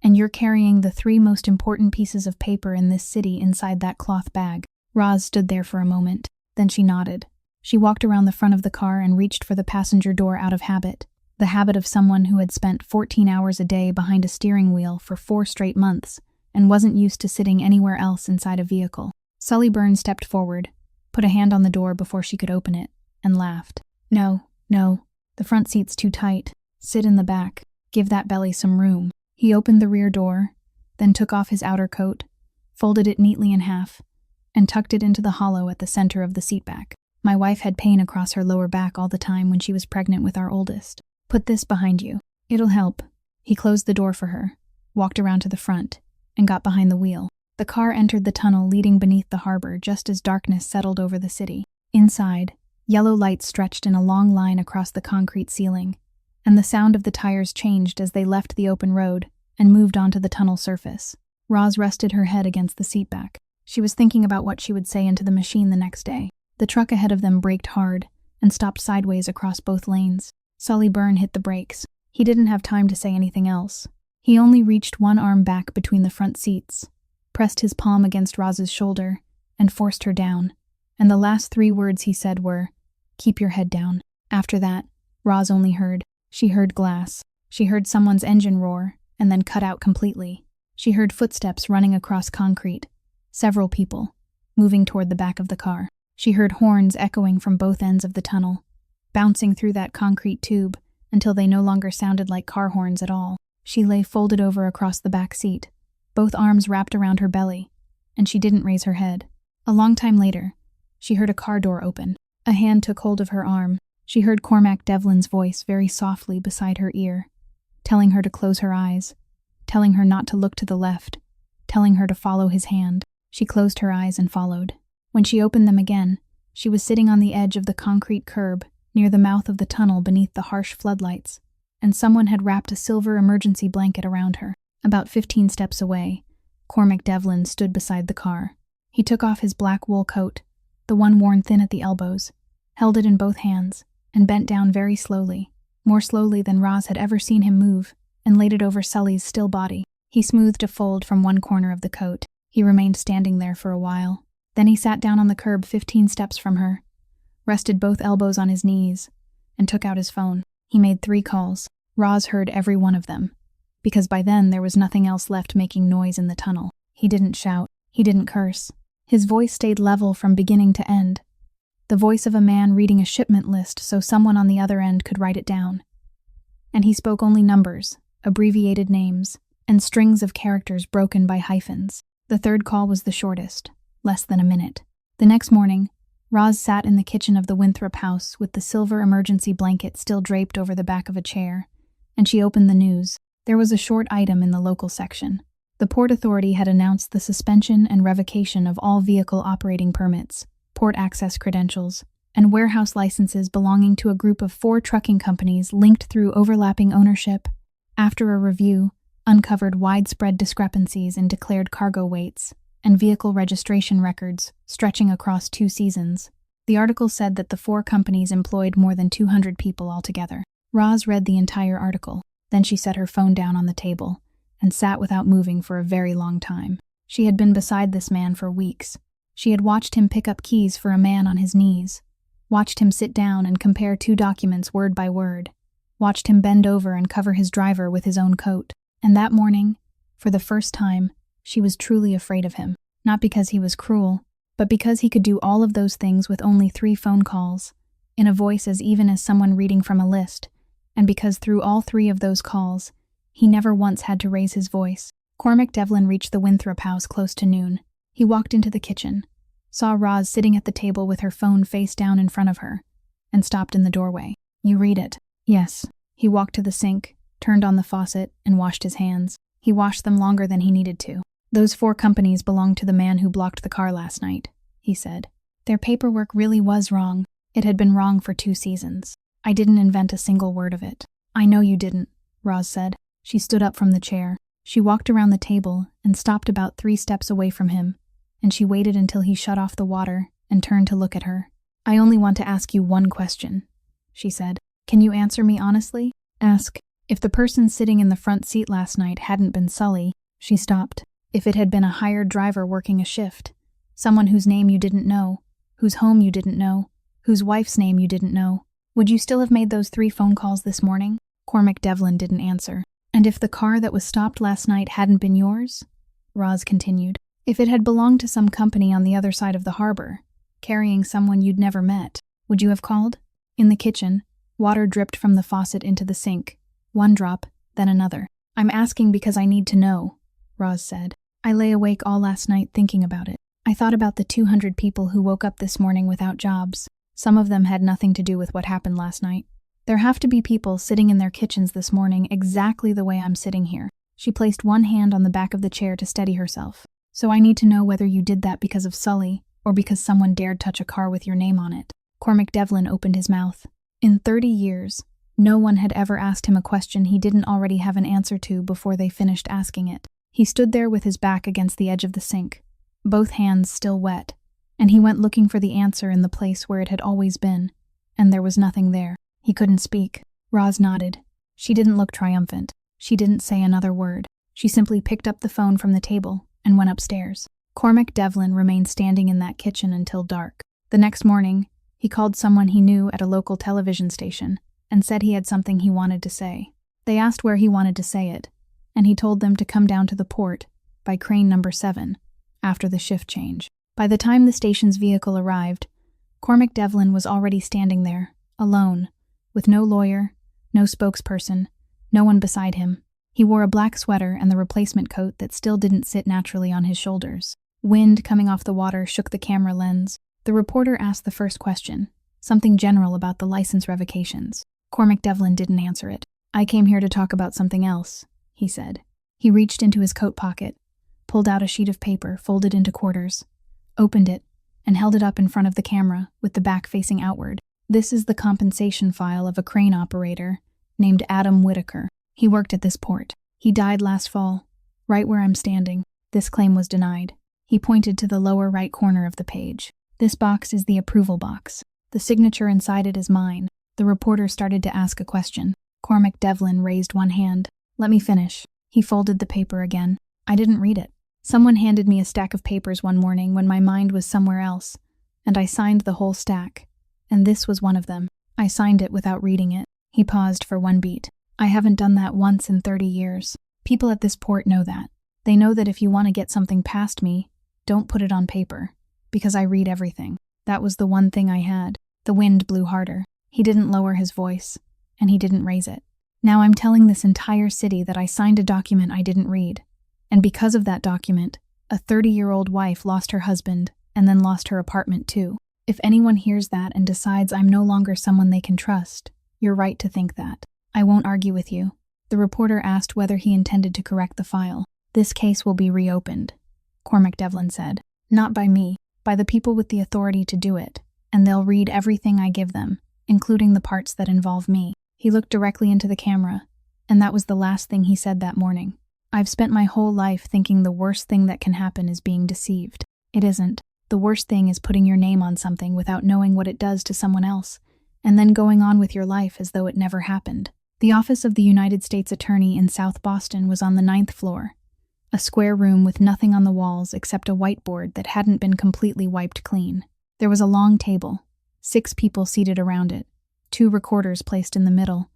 and you're carrying the 3 most important pieces of paper in this city inside that cloth bag." Roz stood there for a moment, then she nodded. She walked around the front of the car and reached for the passenger door out of habit, the habit of someone who had spent 14 hours a day behind a steering wheel for 4 straight months and wasn't used to sitting anywhere else inside a vehicle. Sully Byrne stepped forward, put a hand on the door before she could open it, and laughed. No, the front seat's too tight. Sit in the back. Give that belly some room." He opened the rear door, then took off his outer coat, folded it neatly in half, and tucked it into the hollow at the center of the seatback. "My wife had pain across her lower back all the time when she was pregnant with our oldest. Put this behind you. It'll help." He closed the door for her, walked around to the front, and got behind the wheel. The car entered the tunnel leading beneath the harbor just as darkness settled over the city. Inside, yellow lights stretched in a long line across the concrete ceiling, and the sound of the tires changed as they left the open road and moved onto the tunnel surface. Roz rested her head against the seatback. She was thinking about what she would say into the machine the next day. The truck ahead of them braked hard and stopped sideways across both lanes. Sully Byrne hit the brakes. He didn't have time to say anything else. He only reached one arm back between the front seats, pressed his palm against Roz's shoulder, and forced her down. And the last 3 words he said were, "Keep your head down." After that, Roz only heard. She heard glass. She heard someone's engine roar, and then cut out completely. She heard footsteps running across concrete. Several people, moving toward the back of the car. She heard horns echoing from both ends of the tunnel, bouncing through that concrete tube until they no longer sounded like car horns at all. She lay folded over across the back seat, both arms wrapped around her belly, and she didn't raise her head. A long time later, she heard a car door open. A hand took hold of her arm. She heard Cormac Devlin's voice very softly beside her ear, telling her to close her eyes, telling her not to look to the left, telling her to follow his hand. She closed her eyes and followed. When she opened them again, she was sitting on the edge of the concrete curb near the mouth of the tunnel beneath the harsh floodlights, and someone had wrapped a silver emergency blanket around her. About 15 steps away, Cormac Devlin stood beside the car. He took off his black wool coat, the one worn thin at the elbows, held it in both hands, and bent down very slowly, more slowly than Roz had ever seen him move, and laid it over Sully's still body. He smoothed a fold from one corner of the coat. He remained standing there for a while. Then he sat down on the curb 15 steps from her, rested both elbows on his knees, and took out his phone. He made 3 calls. Roz heard every one of them, because by then there was nothing else left making noise in the tunnel. He didn't shout. He didn't curse. His voice stayed level from beginning to end. The voice of a man reading a shipment list so someone on the other end could write it down. And he spoke only numbers, abbreviated names, and strings of characters broken by hyphens. The third call was the shortest, less than a minute. The next morning, Roz sat in the kitchen of the Winthrop house with the silver emergency blanket still draped over the back of a chair, and she opened the news. There was a short item in the local section. The Port Authority had announced the suspension and revocation of all vehicle operating permits, port access credentials, and warehouse licenses belonging to a group of 4 trucking companies linked through overlapping ownership. After a review, uncovered widespread discrepancies in declared cargo weights and vehicle registration records stretching across 2 seasons. The article said that the 4 companies employed more than 200 people altogether. Roz read the entire article. Then she set her phone down on the table and sat without moving for a very long time. She had been beside this man for weeks. She had watched him pick up keys for a man on his knees, watched him sit down and compare 2 documents word by word, watched him bend over and cover his driver with his own coat. And that morning, for the first time, she was truly afraid of him. Not because he was cruel, but because he could do all of those things with only 3 phone calls, in a voice as even as someone reading from a list, and because through all 3 of those calls, he never once had to raise his voice. Cormac Devlin reached the Winthrop house close to noon. He walked into the kitchen, saw Roz sitting at the table with her phone face down in front of her, and stopped in the doorway. "You read it?" "Yes." He walked to the sink, turned on the faucet, and washed his hands. He washed them longer than he needed to. "Those 4 companies belonged to the man who blocked the car last night," he said. "Their paperwork really was wrong. It had been wrong for 2 seasons. I didn't invent a single word of it." "I know you didn't," Roz said. She stood up from the chair. She walked around the table and stopped about 3 steps away from him, and she waited until he shut off the water and turned to look at her. "I only want to ask you one question," she said. "Can you answer me honestly? Ask, if the person sitting in the front seat last night hadn't been Sully," she stopped, "if it had been a hired driver working a shift, someone whose name you didn't know, whose home you didn't know, whose wife's name you didn't know, would you still have made those 3 phone calls this morning?" Cormac Devlin didn't answer. "And if the car that was stopped last night hadn't been yours?" Roz continued. "If it had belonged to some company on the other side of the harbor, carrying someone you'd never met, would you have called?" In the kitchen, water dripped from the faucet into the sink, 1 drop, then another. "I'm asking because I need to know," Roz said. "I lay awake all last night thinking about it. I thought about the 200 people who woke up this morning without jobs. Some of them had nothing to do with what happened last night. There have to be people sitting in their kitchens this morning exactly the way I'm sitting here." She placed one hand on the back of the chair to steady herself. "So I need to know whether you did that because of Sully or because someone dared touch a car with your name on it." Cormac Devlin opened his mouth. In 30 years, no one had ever asked him a question he didn't already have an answer to before they finished asking it. He stood there with his back against the edge of the sink, both hands still wet, and he went looking for the answer in the place where it had always been, and there was nothing there. He couldn't speak. Roz nodded. She didn't look triumphant. She didn't say another word. She simply picked up the phone from the table and went upstairs. Cormac Devlin remained standing in that kitchen until dark. The next morning, he called someone he knew at a local television station and said he had something he wanted to say. They asked where he wanted to say it, and he told them to come down to the port by crane number 7 after the shift change. By the time the station's vehicle arrived, Cormac Devlin was already standing there, alone, with no lawyer, no spokesperson, no one beside him. He wore a black sweater and the replacement coat that still didn't sit naturally on his shoulders. Wind coming off the water shook the camera lens. The reporter asked the first question, something general about the license revocations. Cormac Devlin didn't answer it. "I came here to talk about something else," he said. He reached into his coat pocket, pulled out a sheet of paper folded into quarters, opened it, and held it up in front of the camera with the back facing outward. "This is the compensation file of a crane operator named Adam Whitaker. He worked at this port. He died last fall, right where I'm standing. This claim was denied." He pointed to the lower right corner of the page. "This box is the approval box. The signature inside it is mine." The reporter started to ask a question. Cormac Devlin raised one hand. "Let me finish." He folded the paper again. "I didn't read it. Someone handed me a stack of papers one morning when my mind was somewhere else, and I signed the whole stack. And this was one of them. I signed it without reading it." He paused for one beat. "I haven't done that once in 30 years. People at this port know that. They know that if you want to get something past me, Don't put it on paper. Because I read everything. That was the one thing I had. The wind blew harder. He didn't lower his voice, and he didn't raise it. Now I'm telling this entire city that I signed a document I didn't read. And because of that document, a 30-year-old wife lost her husband and then lost her apartment too. If anyone hears that and decides I'm no longer someone they can trust, you're right to think that. I won't argue with you. The reporter asked whether he intended to correct the file. This case will be reopened, Cormac Devlin said. Not by me, by the people with the authority to do it, and they'll read everything I give them, including the parts that involve me. He looked directly into the camera, and that was the last thing he said that morning. I've spent my whole life thinking the worst thing that can happen is being deceived. It isn't. The worst thing is putting your name on something without knowing what it does to someone else, and then going on with your life as though it never happened. The office of the United States Attorney in South Boston was on the 9th floor, a square room with nothing on the walls except a whiteboard that hadn't been completely wiped clean. There was a long table, 6 people seated around it, 2 recorders placed in the middle,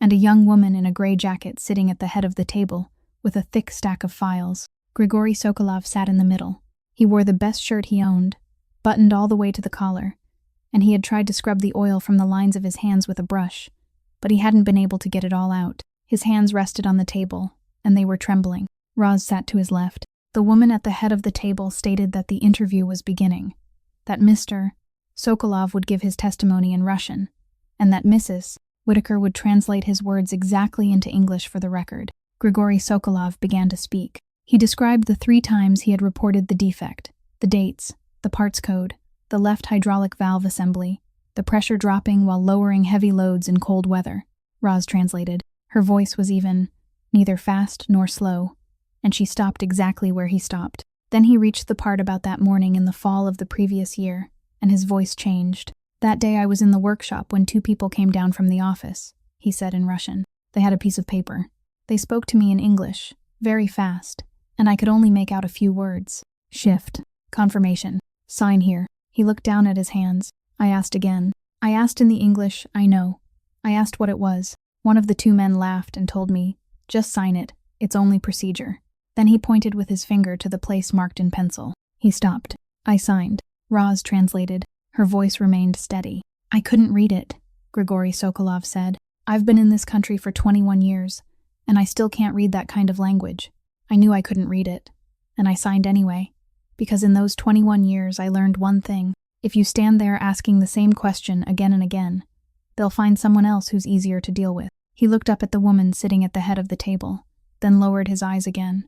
and a young woman in a gray jacket sitting at the head of the table with a thick stack of files. Grigory Sokolov sat in the middle. He wore the best shirt he owned, buttoned all the way to the collar, and he had tried to scrub the oil from the lines of his hands with a brush, but he hadn't been able to get it all out. His hands rested on the table, and they were trembling. Roz sat to his left. The woman at the head of the table stated that the interview was beginning, that Mr. Sokolov would give his testimony in Russian, and that Mrs. Whitaker would translate his words exactly into English for the record. Grigory Sokolov began to speak. He described the 3 times he had reported the defect, the dates, the parts code, the left hydraulic valve assembly, the pressure dropping while lowering heavy loads in cold weather. Roz translated. Her voice was even, neither fast nor slow, and she stopped exactly where he stopped. Then he reached the part about that morning in the fall of the previous year, and his voice changed. That day I was in the workshop when 2 people came down from the office, he said in Russian. They had a piece of paper. They spoke to me in English, very fast, and I could only make out a few words. Shift. Confirmation. Sign here. He looked down at his hands. I asked again. I asked in the English, I know. I asked what it was. One of the 2 men laughed and told me, just sign it. It's only procedure. Then he pointed with his finger to the place marked in pencil. He stopped. I signed. Roz translated. Her voice remained steady. I couldn't read it, Grigory Sokolov said. I've been in this country for 21 years, and I still can't read that kind of language. I knew I couldn't read it, and I signed anyway, because in those 21 years I learned one thing. If you stand there asking the same question again and again, they'll find someone else who's easier to deal with. He looked up at the woman sitting at the head of the table, then lowered his eyes again.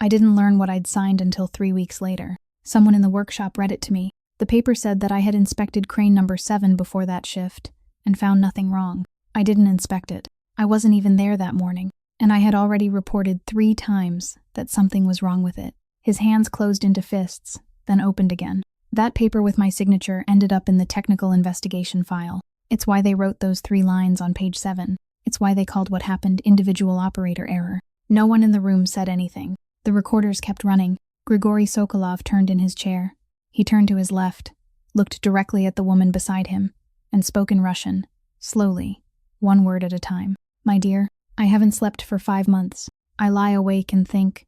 I didn't learn what I'd signed until 3 weeks later. Someone in the workshop read it to me. The paper said that I had inspected crane number 7 before that shift, and found nothing wrong. I didn't inspect it. I wasn't even there that morning, and I had already reported 3 times that something was wrong with it. His hands closed into fists, then opened again. That paper with my signature ended up in the technical investigation file. It's why they wrote those 3 lines on page 7. It's why they called what happened individual operator error. No one in the room said anything. The recorders kept running. Grigory Sokolov turned in his chair. He turned to his left, looked directly at the woman beside him, and spoke in Russian, slowly, 1 word at a time. My dear, I haven't slept for 5 months. I lie awake and think,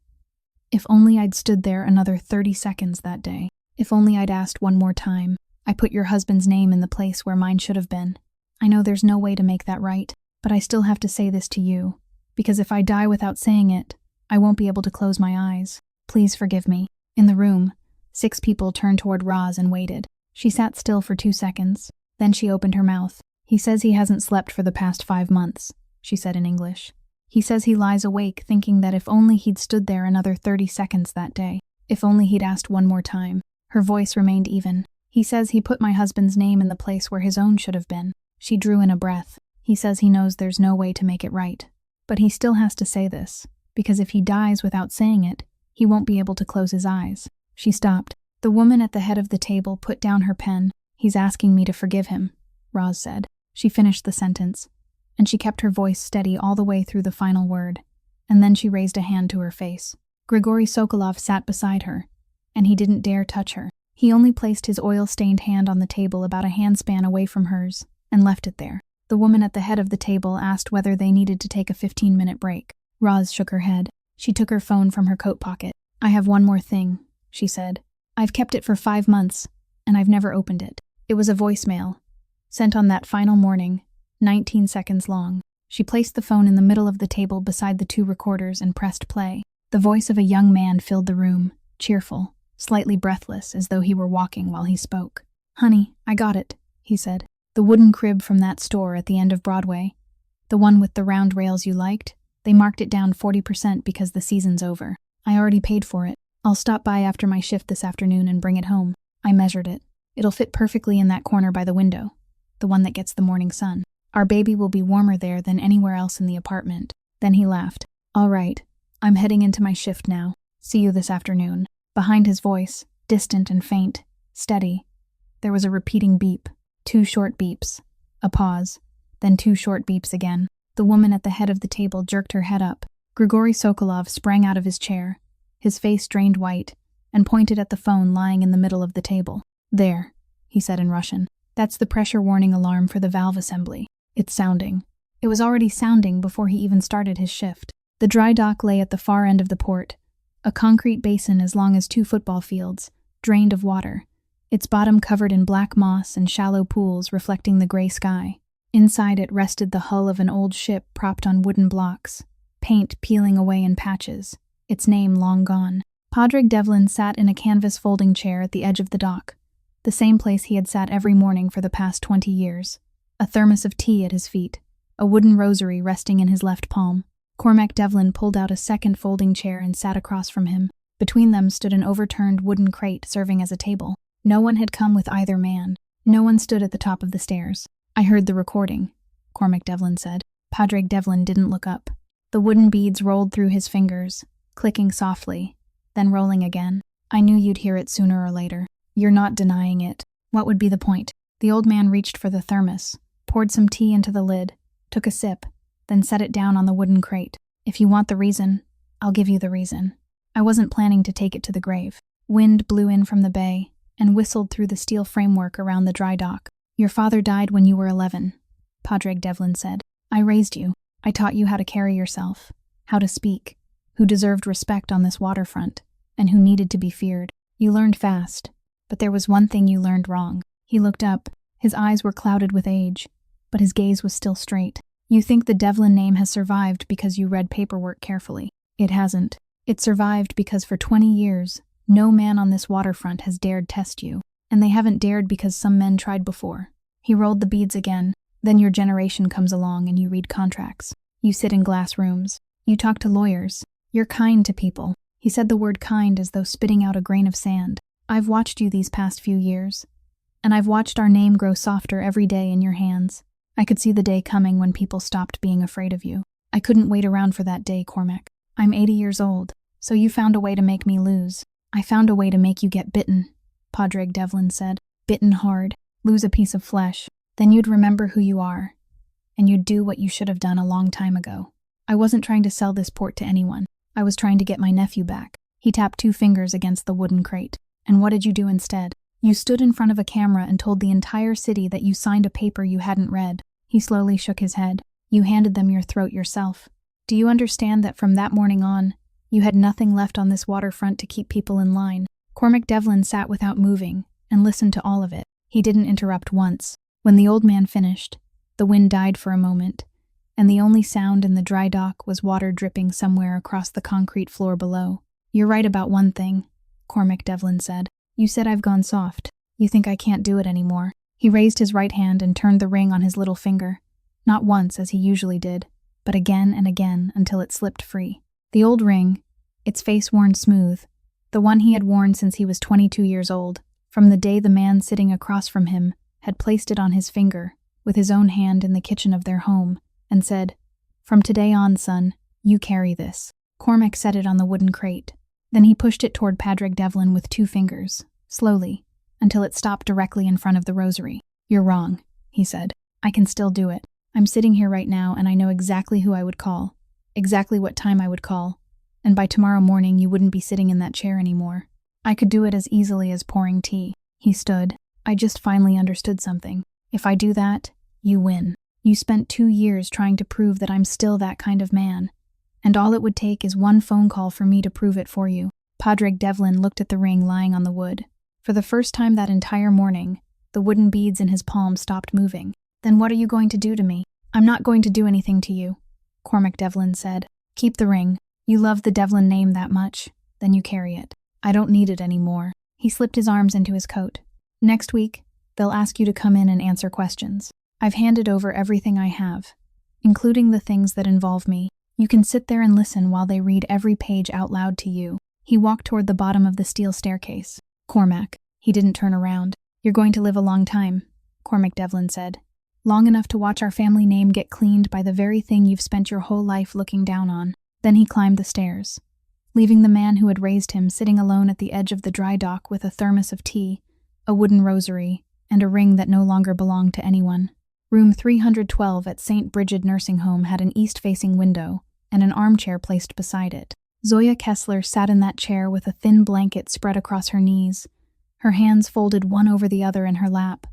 if only I'd stood there another 30 seconds that day. If only I'd asked one more time. I put your husband's name in the place where mine should have been. I know there's no way to make that right, but I still have to say this to you, because if I die without saying it, I won't be able to close my eyes. Please forgive me. In the room, 6 people turned toward Roz and waited. She sat still for 2 seconds. Then she opened her mouth. He says he hasn't slept for the past 5 months, she said in English. He says he lies awake thinking that if only he'd stood there another 30 seconds that day. If only he'd asked one more time. Her voice remained even. He says he put my husband's name in the place where his own should have been. She drew in a breath. He says he knows there's no way to make it right. But he still has to say this, because if he dies without saying it, he won't be able to close his eyes. She stopped. The woman at the head of the table put down her pen. He's asking me to forgive him, Roz said. She finished the sentence, and she kept her voice steady all the way through the final word, and then she raised a hand to her face. Grigory Sokolov sat beside her, and he didn't dare touch her. He only placed his oil-stained hand on the table about a handspan away from hers, and left it there. The woman at the head of the table asked whether they needed to take a 15-minute break. Roz shook her head. She took her phone from her coat pocket. I have one more thing, she said. I've kept it for 5 months, and I've never opened it. It was a voicemail, sent on that final morning, 19 seconds long. She placed the phone in the middle of the table beside the 2 recorders and pressed play. The voice of a young man filled the room, cheerful, slightly breathless, as though he were walking while he spoke. "Honey, I got it," he said. "The wooden crib from that store at the end of Broadway. The one with the round rails you liked. They marked it down 40% because the season's over. I already paid for it. I'll stop by after my shift this afternoon and bring it home. I measured it. It'll fit perfectly in that corner by the window, the one that gets the morning sun. Our baby will be warmer there than anywhere else in the apartment." Then he laughed. "All right, I'm heading into my shift now. See you this afternoon." Behind his voice, distant and faint, steady, there was a repeating beep. 2 short beeps. A pause. Then 2 short beeps again. The woman at the head of the table jerked her head up. Grigory Sokolov sprang out of his chair, his face drained white, and pointed at the phone lying in the middle of the table. "There," he said in Russian. "That's the pressure warning alarm for the valve assembly. It's sounding." It was already sounding before he even started his shift. The dry dock lay at the far end of the port, a concrete basin as long as 2 football fields, drained of water, its bottom covered in black moss and shallow pools reflecting the gray sky. Inside it rested the hull of an old ship propped on wooden blocks, paint peeling away in patches, its name long gone. Padraig Devlin sat in a canvas folding chair at the edge of the dock, the same place he had sat every morning for the past 20 years. A thermos of tea at his feet, a wooden rosary resting in his left palm. Cormac Devlin pulled out a second folding chair and sat across from him. Between them stood an overturned wooden crate serving as a table. No one had come with either man. No one stood at the top of the stairs. "I heard the recording," Cormac Devlin said. Padraig Devlin didn't look up. The wooden beads rolled through his fingers, clicking softly, then rolling again. "I knew you'd hear it sooner or later. You're not denying it. What would be the point?" The old man reached for the thermos, poured some tea into the lid, took a sip, then set it down on the wooden crate. "If you want the reason, I'll give you the reason. I wasn't planning to take it to the grave." Wind blew in from the bay and whistled through the steel framework around the dry dock. "Your father died when you were 11, Padraig Devlin said. "I raised you. I taught you how to carry yourself, how to speak, who deserved respect on this waterfront, and who needed to be feared. You learned fast, but there was one thing you learned wrong." He looked up. His eyes were clouded with age, but his gaze was still straight. "You think the Devlin name has survived because you read paperwork carefully. It hasn't. It survived because for 20 years, no man on this waterfront has dared test you, and they haven't dared because some men tried before." He rolled the beads again. "Then your generation comes along and you read contracts. You sit in glass rooms. You talk to lawyers. You're kind to people." He said the word kind as though spitting out a grain of sand. "I've watched you these past few years, and I've watched our name grow softer every day in your hands. I could see the day coming when people stopped being afraid of you. I couldn't wait around for that day, Cormac. I'm 80 years old, so you found a way to make me lose." "I found a way to make you get bitten," Padraig Devlin said. "Bitten hard, lose a piece of flesh. Then you'd remember who you are, and you'd do what you should have done a long time ago. I wasn't trying to sell this port to anyone. I was trying to get my nephew back." He tapped 2 fingers against the wooden crate. "And what did you do instead? You stood in front of a camera and told the entire city that you signed a paper you hadn't read." He slowly shook his head. "You handed them your throat yourself. Do you understand that from that morning on, you had nothing left on this waterfront to keep people in line?" Cormac Devlin sat without moving and listened to all of it. He didn't interrupt once. When the old man finished, the wind died for a moment, and the only sound in the dry dock was water dripping somewhere across the concrete floor below. "You're right about one thing," Cormac Devlin said. "You said I've gone soft. You think I can't do it anymore." He raised his right hand and turned the ring on his little finger, not once as he usually did, but again and again until it slipped free. The old ring, its face worn smooth, the one he had worn since he was 22 years old, from the day the man sitting across from him had placed it on his finger, with his own hand in the kitchen of their home, and said, "From today on, son, you carry this." Cormac set it on the wooden crate. Then he pushed it toward Padraig Devlin with 2 fingers, slowly, until it stopped directly in front of the rosary. "You're wrong," he said. "I can still do it. I'm sitting here right now and I know exactly who I would call, exactly what time I would call, and by tomorrow morning you wouldn't be sitting in that chair anymore. I could do it as easily as pouring tea." He stood. "I just finally understood something. If I do that, you win. You spent 2 years trying to prove that I'm still that kind of man, and all it would take is one phone call for me to prove it for you. Padraig Devlin looked at the ring lying on the wood. For the first time that entire morning, the wooden beads in his palm stopped moving. "Then what are you going to do to me?" "I'm not going to do anything to you," Cormac Devlin said. "Keep the ring. You love the Devlin name that much, then you carry it. I don't need it anymore." He slipped his arms into his coat. "Next week, they'll ask you to come in and answer questions. I've handed over everything I have, including the things that involve me. You can sit there and listen while they read every page out loud to you." He walked toward the bottom of the steel staircase. "Cormac." He didn't turn around. "You're going to live a long time," Cormac Devlin said. "Long enough to watch our family name get cleaned by the very thing you've spent your whole life looking down on." Then he climbed the stairs, leaving the man who had raised him sitting alone at the edge of the dry dock with a thermos of tea, a wooden rosary, and a ring that no longer belonged to anyone. Room 312 at St. Brigid Nursing Home had an east-facing window and an armchair placed beside it. Zoya Kessler sat in that chair with a thin blanket spread across her knees, her hands folded one over the other in her lap.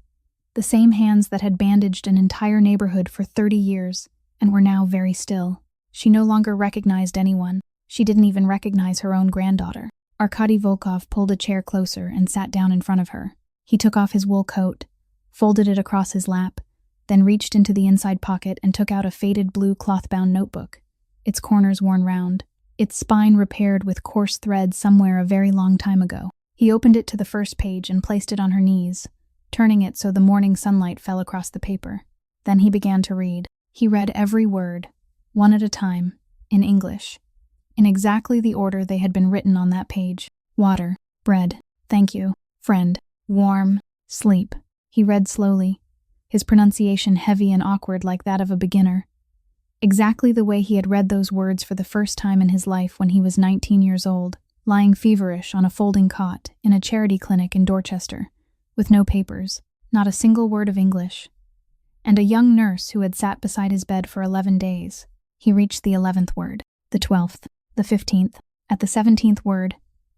The same hands that had bandaged an entire neighborhood for 30 years and were now very still. She no longer recognized anyone. She didn't even recognize her own granddaughter. Arkady Volkov pulled a chair closer and sat down in front of her. He took off his wool coat, folded it across his lap, then reached into the inside pocket and took out a faded blue cloth-bound notebook, its corners worn round, its spine repaired with coarse thread somewhere a very long time ago. He opened it to the first page and placed it on her knees, turning it so the morning sunlight fell across the paper. Then he began to read. He read every word, one at a time, in English, in exactly the order they had been written on that page. Water, bread, thank you, friend, warm, sleep. He read slowly, his pronunciation heavy and awkward like that of a beginner. Exactly the way he had read those words for the first time in his life when he was 19 years old, lying feverish on a folding cot in a charity clinic in Dorchester, with no papers, not a single word of English, and a young nurse who had sat beside his bed for 11 days. He reached the 11th word, the 12th, the 15th. At the 17th word,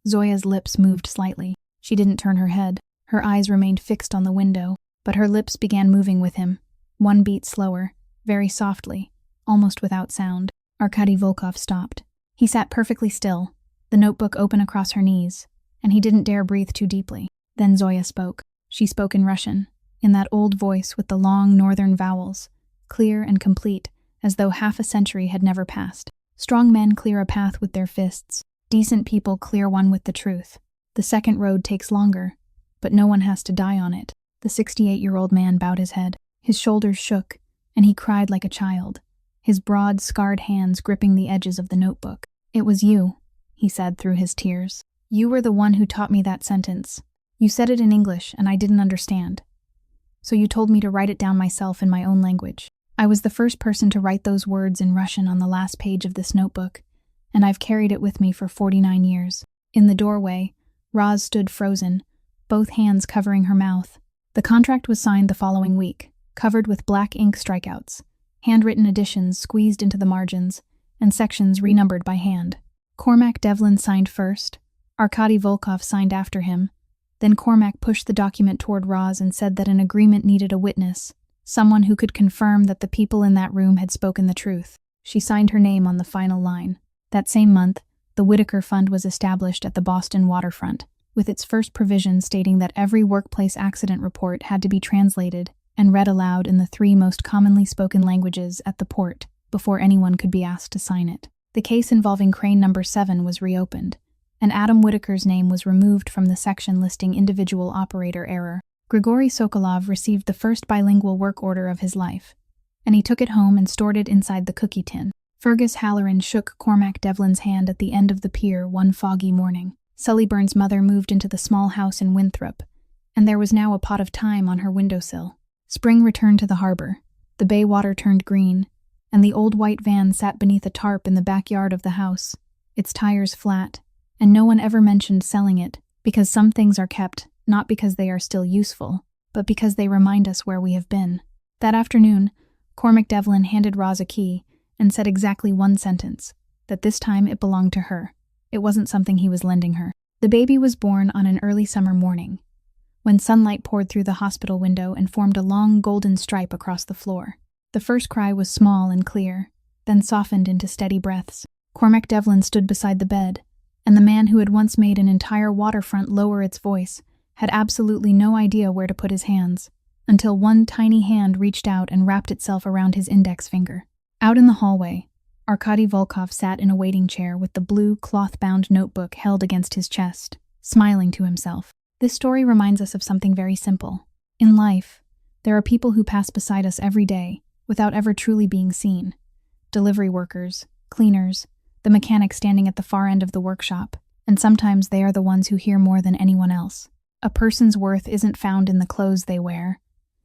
Zoya's lips moved slightly. She didn't turn her head. Her eyes remained fixed on the window, but her lips began moving with him, one beat slower, very softly, almost without sound. Arkady Volkov stopped. He sat perfectly still, the notebook open across her knees, and he didn't dare breathe too deeply. Then Zoya spoke. She spoke in Russian, in that old voice with the long northern vowels, clear and complete, as though half a century had never passed. Strong men clear a path with their fists. Decent people clear one with the truth. The second road takes longer, but no one has to die on it. The 68-year-old man bowed his head. His shoulders shook, and he cried like a child, his broad, scarred hands gripping the edges of the notebook. "It was you," he said through his tears. "You were the one who taught me that sentence. You said it in English, and I didn't understand. So you told me to write it down myself in my own language. I was the first person to write those words in Russian on the last page of this notebook, and I've carried it with me for 49 years. In the doorway, Roz stood frozen, both hands covering her mouth. The contract was signed the following week, covered with black ink strikeouts, handwritten additions squeezed into the margins, and sections renumbered by hand. Cormac Devlin signed first, Arkady Volkov signed after him. Then Cormac pushed the document toward Roz and said that an agreement needed a witness, someone who could confirm that the people in that room had spoken the truth. She signed her name on the final line. That same month, the Whitaker Fund was established at the Boston waterfront, with its first provision stating that every workplace accident report had to be translated and read aloud in the 3 most commonly spoken languages at the port before anyone could be asked to sign it. The case involving crane number 7 was reopened, and Adam Whitaker's name was removed from the section listing individual operator error. Grigory Sokolov received the first bilingual work order of his life, and he took it home and stored it inside the cookie tin. Fergus Halloran shook Cormac Devlin's hand at the end of the pier one foggy morning. Sullyburn's mother moved into the small house in Winthrop, and there was now a pot of thyme on her windowsill. Spring returned to the harbor, the bay water turned green, and the old white van sat beneath a tarp in the backyard of the house, its tires flat, and no one ever mentioned selling it, because some things are kept not because they are still useful, but because they remind us where we have been. That afternoon, Cormac Devlin handed Roz a key and said exactly one sentence, that this time it belonged to her. It wasn't something he was lending her. The baby was born on an early summer morning, when sunlight poured through the hospital window and formed a long golden stripe across the floor. The first cry was small and clear, then softened into steady breaths. Cormac Devlin stood beside the bed, and the man who had once made an entire waterfront lower its voice had absolutely no idea where to put his hands, until one tiny hand reached out and wrapped itself around his index finger. Out in the hallway, Arkady Volkov sat in a waiting chair with the blue, cloth-bound notebook held against his chest, smiling to himself. This story reminds us of something very simple. In life, there are people who pass beside us every day without ever truly being seen. Delivery workers, cleaners, the mechanic standing at the far end of the workshop, and sometimes they are the ones who hear more than anyone else. A person's worth isn't found in the clothes they wear,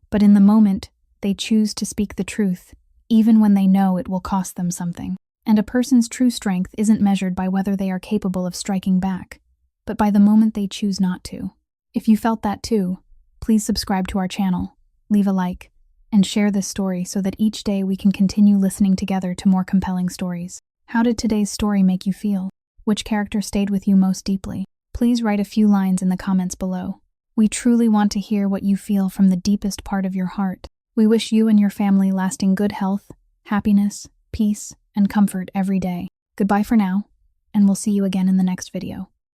but in the moment they choose to speak the truth, even when they know it will cost them something. And a person's true strength isn't measured by whether they are capable of striking back, but by the moment they choose not to. If you felt that too, please subscribe to our channel, leave a like, and share this story so that each day we can continue listening together to more compelling stories. How did today's story make you feel? Which character stayed with you most deeply? Please write a few lines in the comments below. We truly want to hear what you feel from the deepest part of your heart. We wish you and your family lasting good health, happiness, peace, and comfort every day. Goodbye for now, and we'll see you again in the next video.